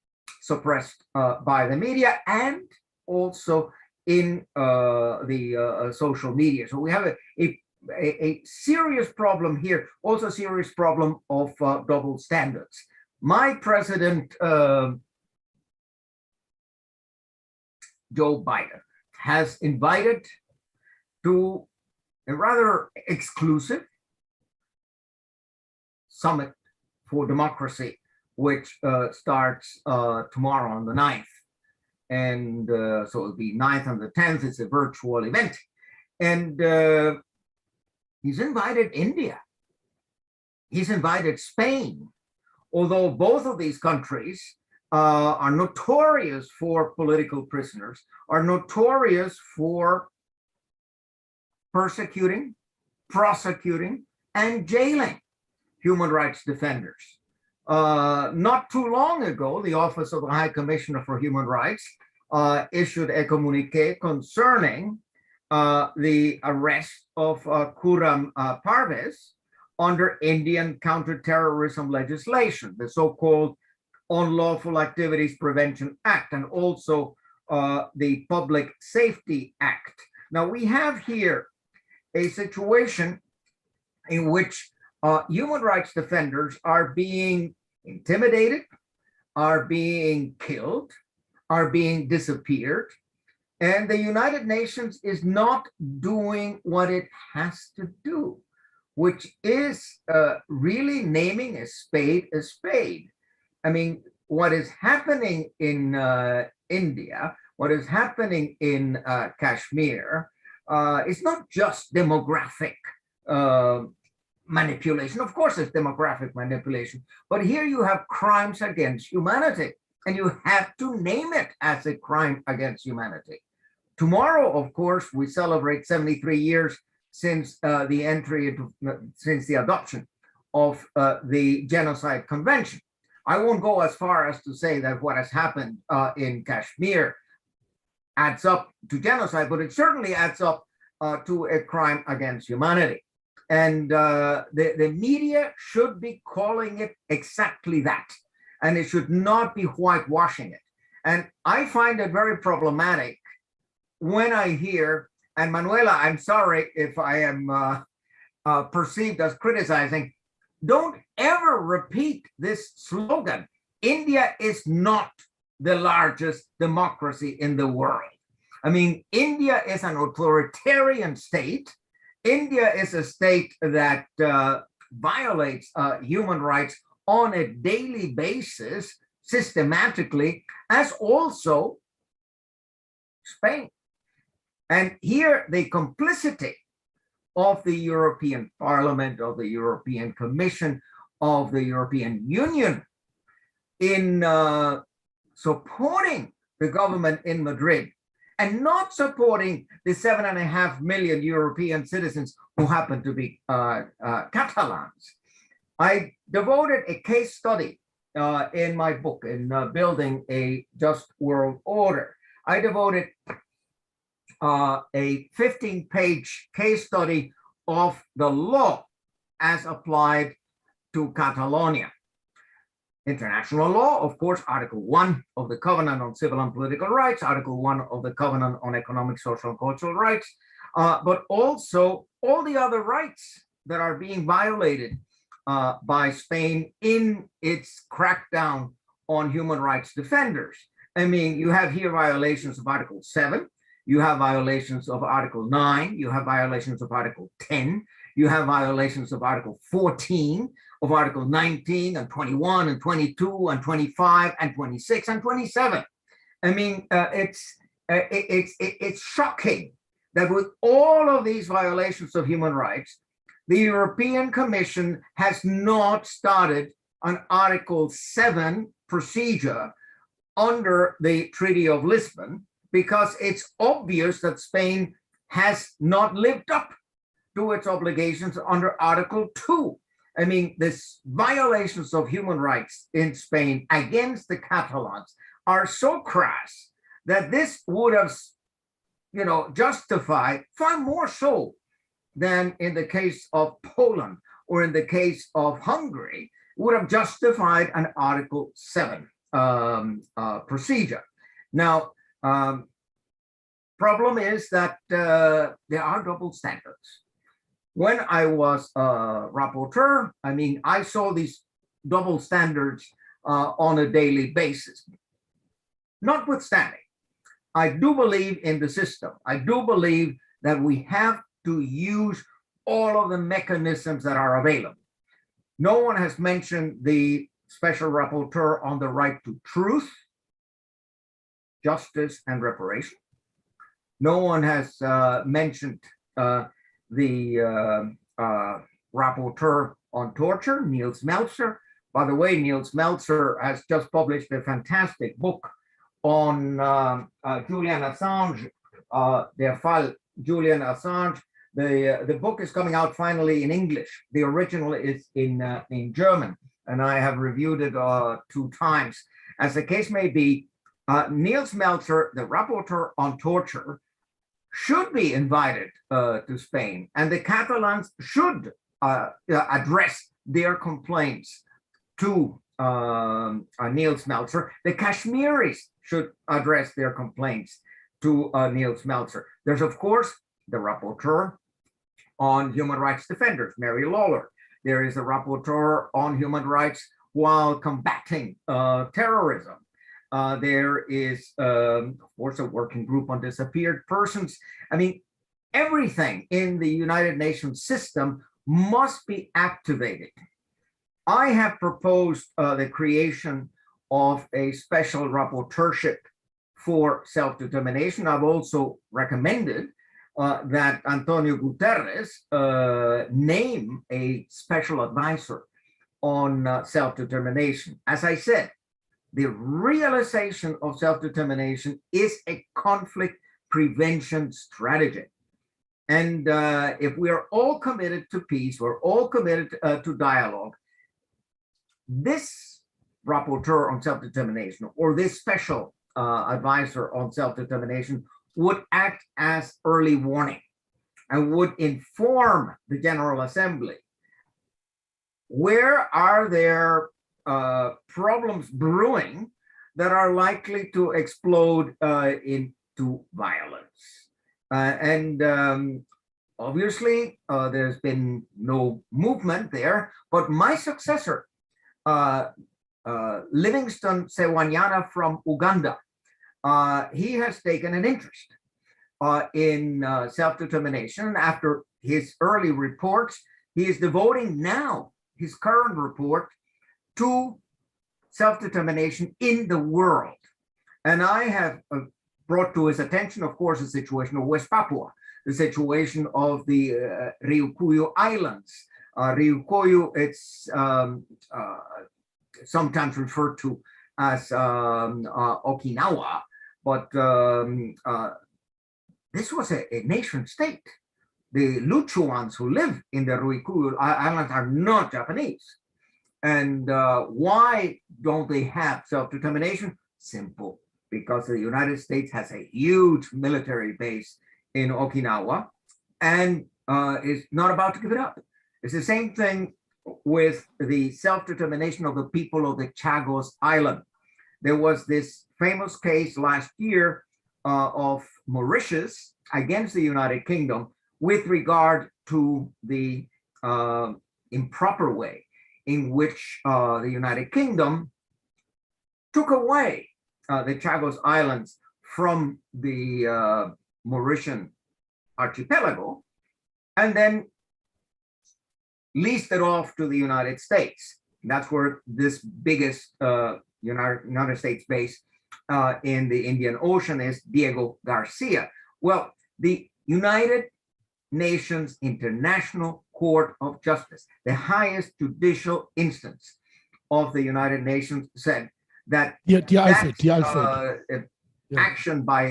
suppressed by the media and also in the social media. So we have a serious problem here, also a serious problem of double standards. My president, Joe Biden, has invited to a rather exclusive summit for democracy, which starts tomorrow on the 9th. And so it'll be 9th and the 10th. It's a virtual event. And he's invited India. He's invited Spain, although both of these countries are notorious for political prisoners, are notorious for persecuting, prosecuting, and jailing human rights defenders. Not too long ago, the Office of the High Commissioner for Human Rights issued a communique concerning the arrest of Khurram Parvez under Indian counterterrorism legislation, the so-called Unlawful Activities Prevention Act, and also the Public Safety Act. Now, we have here a situation in which human rights defenders are being intimidated, are being killed, are being disappeared, and the United Nations is not doing what it has to do, which is really naming a spade a spade. I mean, what is happening in India, what is happening in Kashmir, is not just demographic manipulation. Of course, it's demographic manipulation, but here you have crimes against humanity, and you have to name it as a crime against humanity. Tomorrow, of course, we celebrate 73 years since since the adoption of the Genocide Convention. I won't go as far as to say that what has happened in Kashmir adds up to genocide, but it certainly adds up to a crime against humanity. And the media should be calling it exactly that. And it should not be whitewashing it. And I find it very problematic when I hear, and Manuela, I'm sorry if I am perceived as criticizing, don't ever repeat this slogan. India is not the largest democracy in the world. I mean, India is an authoritarian state. India is a state that violates human rights on a daily basis, systematically, as also Spain. And here, the complicity of the European Parliament, of the European Commission, of the European Union in supporting the government in Madrid and not supporting the 7.5 million European citizens who happen to be Catalans. I devoted a case study in my book, in Building a Just World Order. I devoted a 15-page case study of the law as applied to Catalonia. International law, of course, Article 1 of the Covenant on Civil and Political Rights, Article 1 of the Covenant on Economic, Social, and Cultural Rights, but also all the other rights that are being violated by Spain in its crackdown on human rights defenders. I mean, you have here violations of Article 7, you have violations of Article 9, you have violations of Article 10, you have violations of Article 14, of Article 19 and 21 and 22 and 25 and 26 and 27. I mean, it's shocking that with all of these violations of human rights, the European Commission has not started an Article 7 procedure under the Treaty of Lisbon, because it's obvious that Spain has not lived up to its obligations under Article 2. I mean, this violations of human rights in Spain against the Catalans are so crass that this would have, justified far more so than in the case of Poland or in the case of Hungary, would have justified an Article 7 procedure. Now, problem is that there are double standards. When I was a rapporteur, I mean, I saw these double standards on a daily basis. Notwithstanding, I do believe in the system. I do believe that we have to use all of the mechanisms that are available. No one has mentioned the special rapporteur on the right to truth, justice, and reparation. No one has mentioned the rapporteur on torture, Niels Melzer. By the way, Niels Melzer has just published a fantastic book on Julian Assange, Der Fall Julian Assange. The book is coming out finally in English. The original is in German, and I have reviewed it 2 times. As the case may be, Niels Melzer, the rapporteur on torture, should be invited to Spain, and the Catalans should address their complaints to Niels Melzer. The Kashmiris should address their complaints to Niels Melzer. There's, of course, the rapporteur on human rights defenders, Mary Lawler. There is a rapporteur on human rights while combating terrorism. There is, of course, a working group on disappeared persons. I mean, everything in the United Nations system must be activated. I have proposed the creation of a special rapporteurship for self-determination. I've also recommended that Antonio Guterres name a special advisor on self-determination. As I said, the realization of self-determination is a conflict prevention strategy. And if we are all committed to peace, we're all committed to dialogue, this rapporteur on self-determination or this special advisor on self-determination, would act as early warning and would inform the General Assembly where are there problems brewing that are likely to explode into violence. Obviously, there's been no movement there, but my successor, Livingston Sewanyana from Uganda, he has taken an interest in self-determination. After his early reports, he is devoting now his current report to self-determination in the world. And I have brought to his attention, of course, the situation of West Papua, the situation of the Ryukyu Islands. Ryukyu, it's sometimes referred to as Okinawa, but this was a nation state. The Luchuans who live in the Ryukyu Islands are not Japanese. And why don't they have self-determination? Simple, because the United States has a huge military base in Okinawa and is not about to give it up. It's the same thing with the self-determination of the people of the Chagos Island. There was this famous case last year of Mauritius against the United Kingdom with regard to the improper way in which the United Kingdom took away the Chagos Islands from the Mauritian archipelago and then leased it off to the United States. That's where this biggest United States base in the Indian Ocean is, Diego Garcia. Well, the United Nations International Court of Justice, the highest judicial instance of the United Nations, said that action by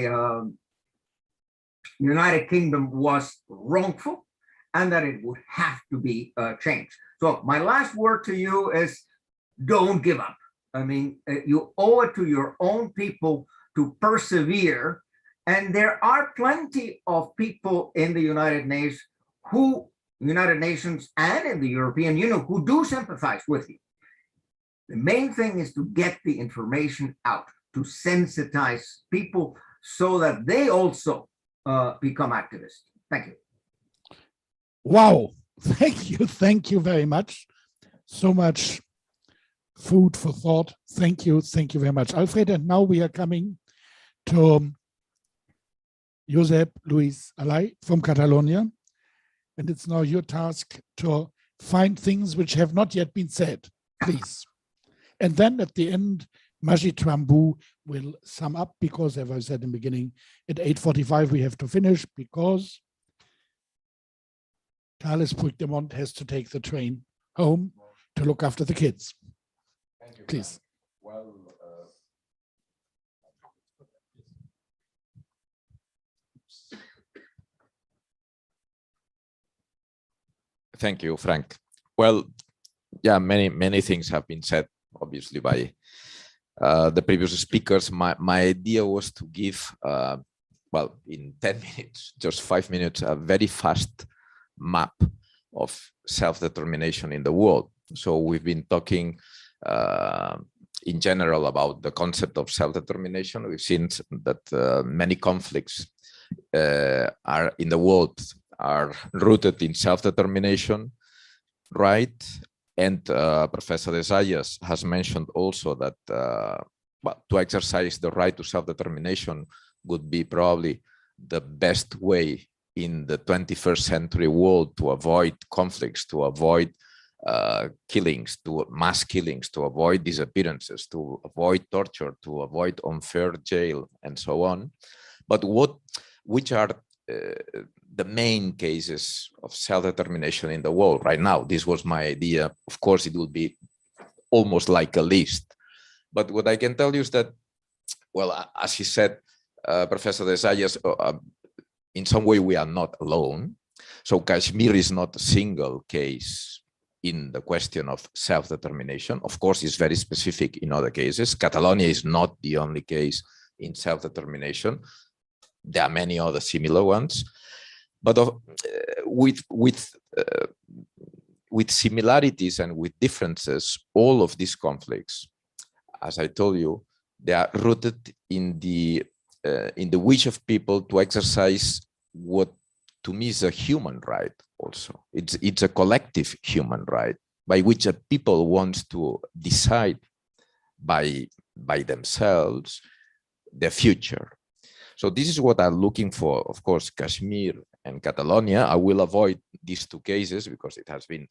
United Kingdom was wrongful and that it would have to be changed. So my last word to you is don't give up. I mean, you owe it to your own people to persevere. And there are plenty of people in the United Nations and in the European Union who do sympathize with you. The main thing is to get the information out, to sensitize people so that they also become activists. Thank you. Wow, thank you very much. So much food for thought. Thank you very much, Alfred. And now we are coming to Josep Luis Alay from Catalonia. And it's now your task to find things which have not yet been said, please. And then at the end, Majid Trambu will sum up, because as I said in the beginning, at 8:45 we have to finish because Thales Puigdemont has to take the train home to look after the kids. Thank you, please. Well, thank you, Frank. Well, yeah, many things have been said, obviously, by the previous speakers. My idea was to give, well, in 10 minutes, just 5 minutes, a very fast map of self-determination in the world. So we've been talking in general about the concept of self-determination. We've seen that many conflicts are in the world are rooted in self-determination, right? And Professor de Zayas has mentioned also that well, to exercise the right to self-determination would be probably the best way in the 21st century world to avoid conflicts, to avoid killings, to mass killings, to avoid disappearances, to avoid torture, to avoid unfair jail, and so on. But which are the main cases of self-determination in the world right now? This was my idea. Of course, it would be almost like a list. But what I can tell you is that, well, as he said, Professor de Zayas, in some way we are not alone. So Kashmir is not a single case in the question of self-determination. Of course, it's very specific in other cases. Catalonia is not the only case in self-determination. There are many other similar ones, but with similarities and with differences, all of these conflicts, as I told you, they are rooted in the wish of people to exercise what to me is a human right also. It's a collective human right by which a people wants to decide by themselves their future. So this is what I'm looking for. Of course, Kashmir and Catalonia. I will avoid these two cases because it has been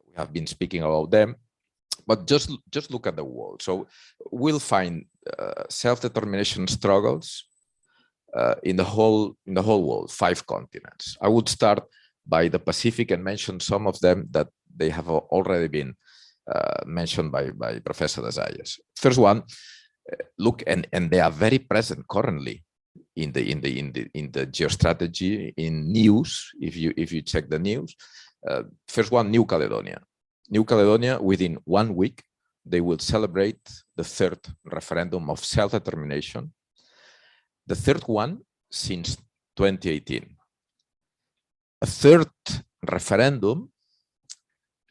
we have been speaking about them. But just look at the world. So we'll find self-determination struggles in the whole world, 5 continents. I would start by the Pacific and mention some of them that they have already been mentioned by Professor Desayas. First one, look, and they are very present currently in the geostrategy, in news. If you check the news, first one, New Caledonia. New Caledonia, within 1 week, they will celebrate the 3rd referendum of self-determination, the 3rd one since 2018. A 3rd referendum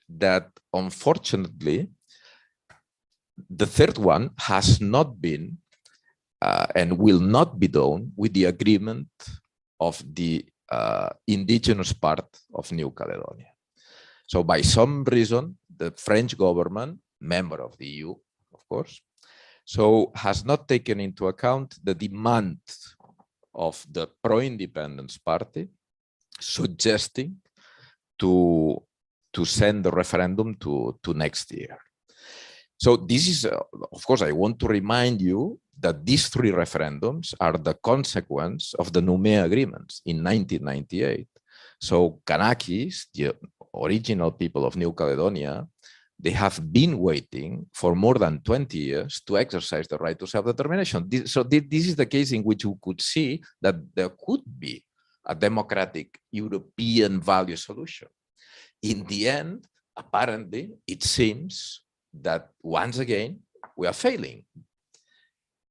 that, unfortunately, the 3rd one has not been and will not be done with the agreement of the indigenous part of New Caledonia. So by some reason, the French government, member of the EU, of course, so has not taken into account the demand of the pro-independence party suggesting to send the referendum to next year. So this is, of course, I want to remind you that these 3 referendums are the consequence of the Nouméa agreements in 1998. So Kanakis, the original people of New Caledonia, they have been waiting for more than 20 years to exercise the right to self-determination. So this is the case in which we could see that there could be a democratic European value solution. In the end, apparently, it seems that once again, we are failing.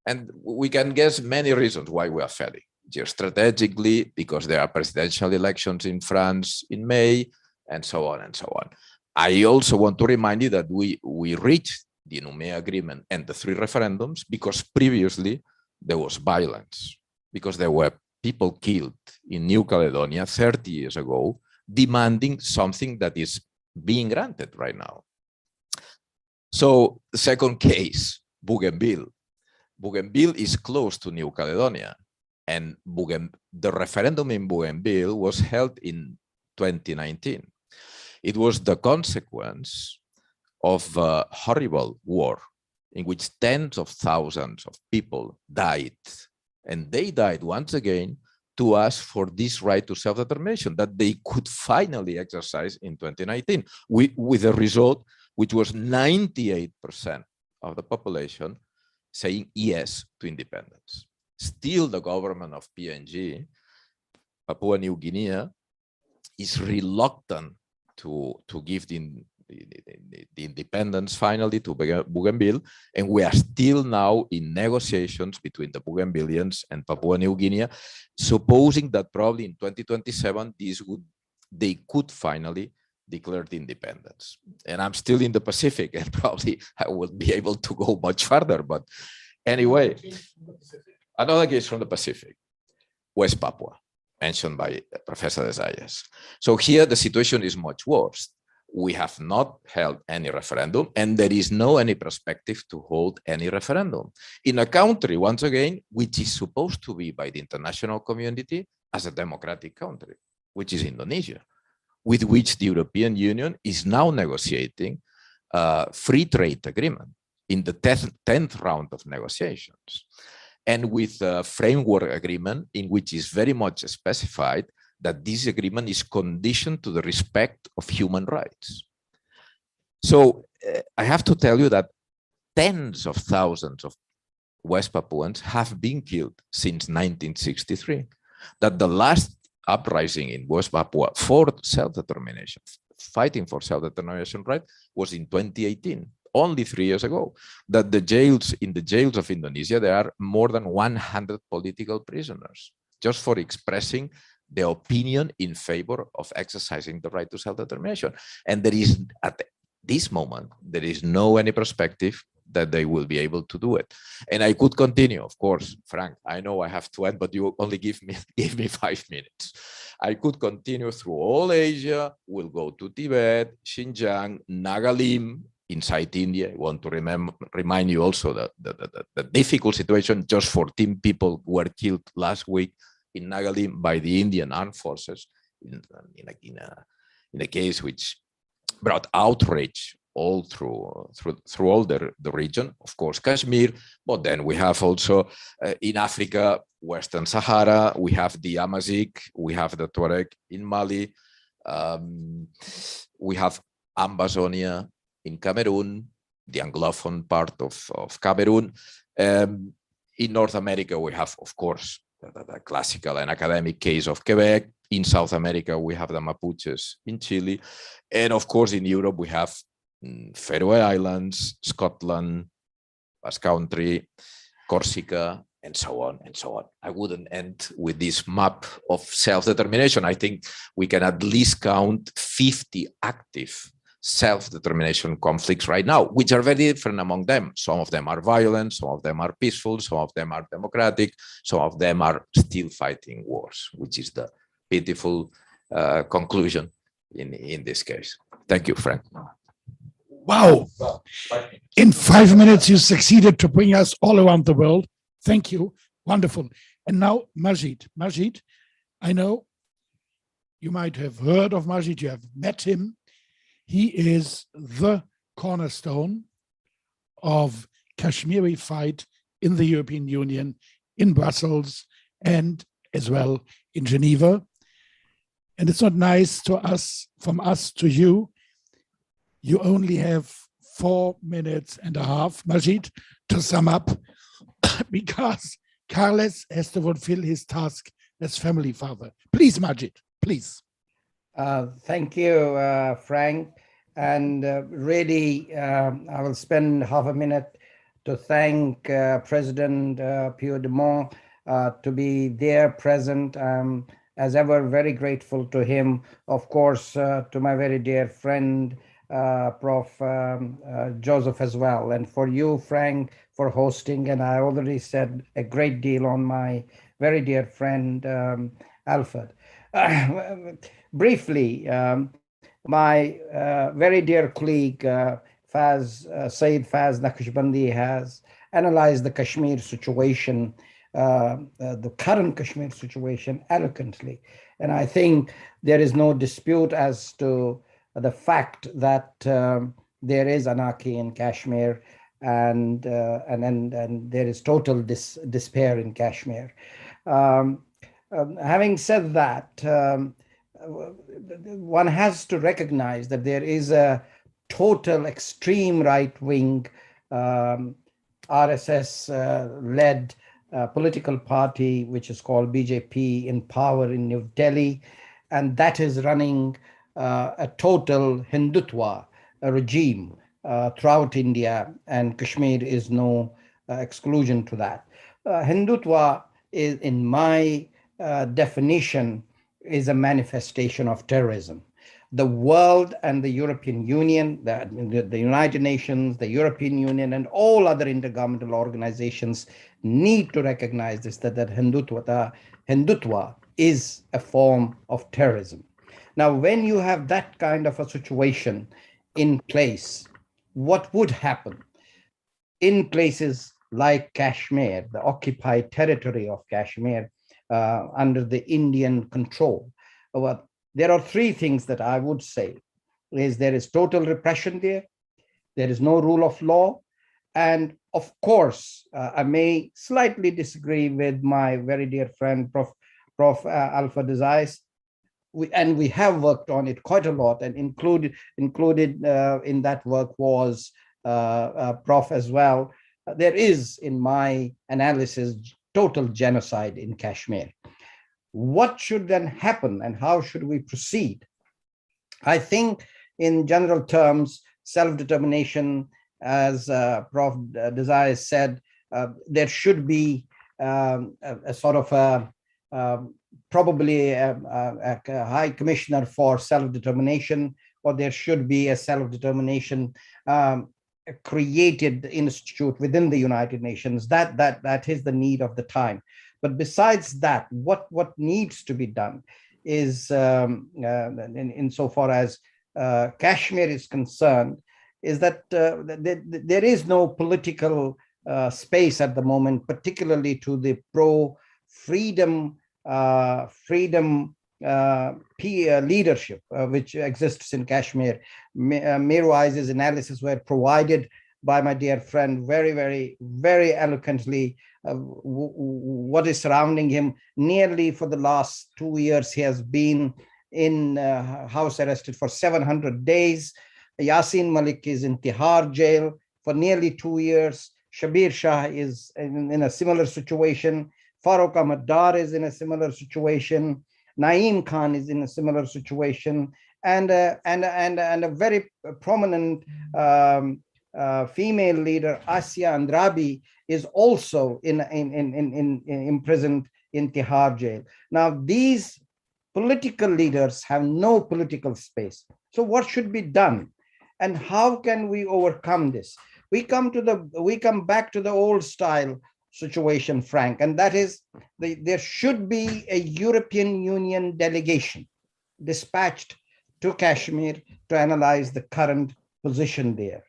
And we can guess many reasons why we are failing. Geostrategically, because there are presidential elections in France in May, and so on and so on. I also want to remind you that we reached the Nouméa agreement and the 3 referendums because previously there was violence, because there were people killed in New Caledonia 30 years ago, demanding something that is being granted right now. So the second case, Bougainville. Bougainville is close to New Caledonia, and the referendum in Bougainville was held in 2019. It was the consequence of a horrible war in which tens of thousands of people died. And they died once again to ask for this right to self-determination that they could finally exercise in 2019, with a result which was 98% of the population saying yes to independence. Still, the government of PNG, Papua New Guinea, is reluctant to give the independence finally to Bougainville, and we are still now in negotiations between the Bougainvilleans and Papua New Guinea, supposing that probably in 2027 they could finally declare the independence. And I'm still in the Pacific, and probably I will be able to go much further. But anyway, another case from the Pacific, West Papua, mentioned by Professor Desayas. So here the situation is much worse. We have not held any referendum, and there is no any perspective to hold any referendum in a country, once again, which is supposed to be by the international community as a democratic country, which is Indonesia, with which the European Union is now negotiating a free trade agreement in the 10th round of negotiations, and with a framework agreement in which is very much specified that this agreement is conditioned to the respect of human rights. So I have to tell you that tens of thousands of West Papuans have been killed since 1963, that the last uprising in West Papua for self-determination, fighting for self-determination right, was in 2018. only 3 years ago, that in the jails of Indonesia, there are more than 100 political prisoners just for expressing the opinion in favor of exercising the right to self-determination. And there is, at this moment, there is no any perspective that they will be able to do it. And I could continue, of course, Frank, I know I have to end, but you only give me 5 minutes. I could continue through all Asia. We'll go to Tibet, Xinjiang, Nagalim, inside India. I want to remind you also that the difficult situation, just 14 people were killed last week in Nagalim by the Indian armed forces in a case which brought outrage all through all the region, of course, Kashmir, but then we have also in Africa, Western Sahara, we have the Amazigh, we have the Tuareg in Mali, we have Ambazonia in Cameroon, the Anglophone part of Cameroon. In North America, we have, of course, the classical and academic case of Quebec. In South America, we have the Mapuches in Chile. And of course, in Europe, we have Faroe Islands, Scotland, Basque Country, Corsica, and so on and so on. I wouldn't end with this map of self-determination. I think we can at least count 50 active self-determination conflicts right now, which are very different among them. Some of them are violent, some of them are peaceful, some of them are democratic, some of them are still fighting wars, which is the pitiful conclusion in this case. Thank you, Frank. Wow. In 5 minutes, you succeeded to bring us all around the world. Thank you. Wonderful. And now, Majid. Majid, I know you might have heard of Majid, you have met him. He is the cornerstone of Kashmiri fight in the European Union, in Brussels, and as well in Geneva. And it's not nice to us, from us to you. You only have 4.5 minutes, Majid, to sum up, because Carles has to fulfill his task as family father. Please, Majid, please. Thank you, Frank. And really, I will spend half a minute to thank President Puigdemont to be there present. As ever, very grateful to him. Of course, to my very dear friend, Prof. Joseph as well. And for you, Frank, for hosting. And I already said a great deal on my very dear friend, Alfred. Briefly, my very dear colleague, Saeed Faz Naqshbandi has analyzed the Kashmir situation, the current Kashmir situation eloquently. And I think there is no dispute as to the fact that there is anarchy in Kashmir and there is total despair in Kashmir. Having said that, one has to recognize that there is a total extreme right-wing RSS-led political party, which is called BJP, in power in New Delhi, and that is running a total Hindutva regime throughout India, and Kashmir is no exclusion to that. Hindutva is, in my definition, is a manifestation of terrorism. The world and the European Union, the United Nations, the European Union, and all other intergovernmental organizations need to recognize this, that Hindutva is a form of terrorism. Now, when you have that kind of a situation in place, what would happen? In places like Kashmir, the occupied territory of Kashmir, under the Indian control. Well, there are three things that I would say. There is total repression there is no rule of law, and of course, I may slightly disagree with my very dear friend, Prof. Alfred Desais, and we have worked on it quite a lot, and included in that work was Prof. as well. There is, in my analysis, total genocide in Kashmir. What should then happen and how should we proceed? I think in general terms, self-determination as Prof. Desai said, there should be a sort of probably a high commissioner for self-determination, or there should be a self-determination created institute within the United Nations. That is the need of the time. But besides that, what needs to be done is, insofar as Kashmir is concerned, is that there is no political space at the moment, particularly to the pro-freedom leadership which exists in Kashmir. Mirwai's analysis were provided by my dear friend very eloquently. What is surrounding him. Nearly for the last 2 years, he has been in house arrested for 700 days. Yasin Malik is in Tihar jail for nearly 2 years. Shabir Shah is in a similar situation. Farooq Ahmad Dar is in a similar situation. Naeem Khan is in a similar situation, and a very prominent female leader, Asya Andrabi, is also imprisoned in Tihar jail. Now, these political leaders have no political space. So what should be done? And how can we overcome this? We come back to the old style situation, Frank, and that is there should be a European Union delegation dispatched to Kashmir to analyze the current position there.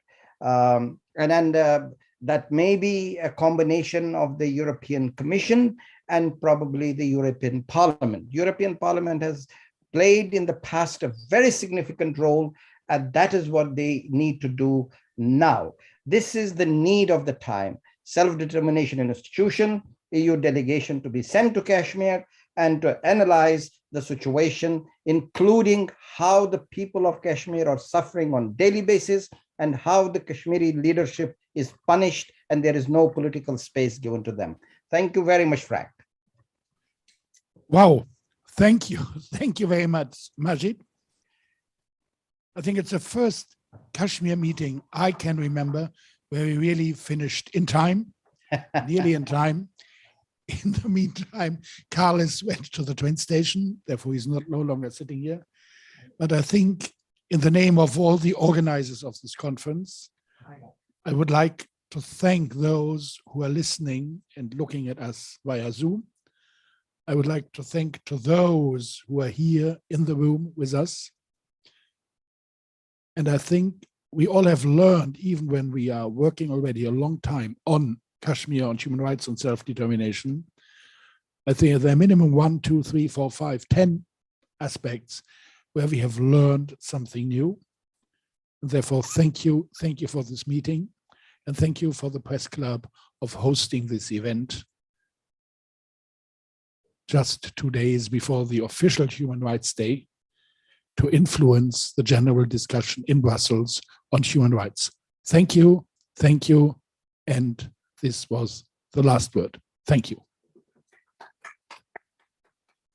That may be a combination of the European Commission and probably the European Parliament. European Parliament has played in the past a very significant role, and that is what they need to do now. This is the need of the time. Self-determination institution, EU delegation to be sent to Kashmir and to analyze the situation, including how the people of Kashmir are suffering on a daily basis and how the Kashmiri leadership is punished and there is no political space given to them. Thank you very much, Frank. Wow, thank you. Thank you very much, Majid. I think it's the first Kashmir meeting I can remember where we really finished in time, nearly in time. In the meantime, Carlos went to the train station, therefore he's no longer sitting here. But I think in the name of all the organizers of this conference, I would like to thank those who are listening and looking at us via Zoom. I would like to thank to those who are here in the room with us. And I think we all have learned, even when we are working already a long time on Kashmir, on human rights and self-determination, I think there are minimum 1, 2, 3, 4, 5, 10 aspects where we have learned something new. And therefore, thank you for this meeting, and thank you for the Press Club of hosting this event just 2 days before the official Human Rights Day, to influence the general discussion in Brussels on human rights. Thank you, and this was the last word. Thank you.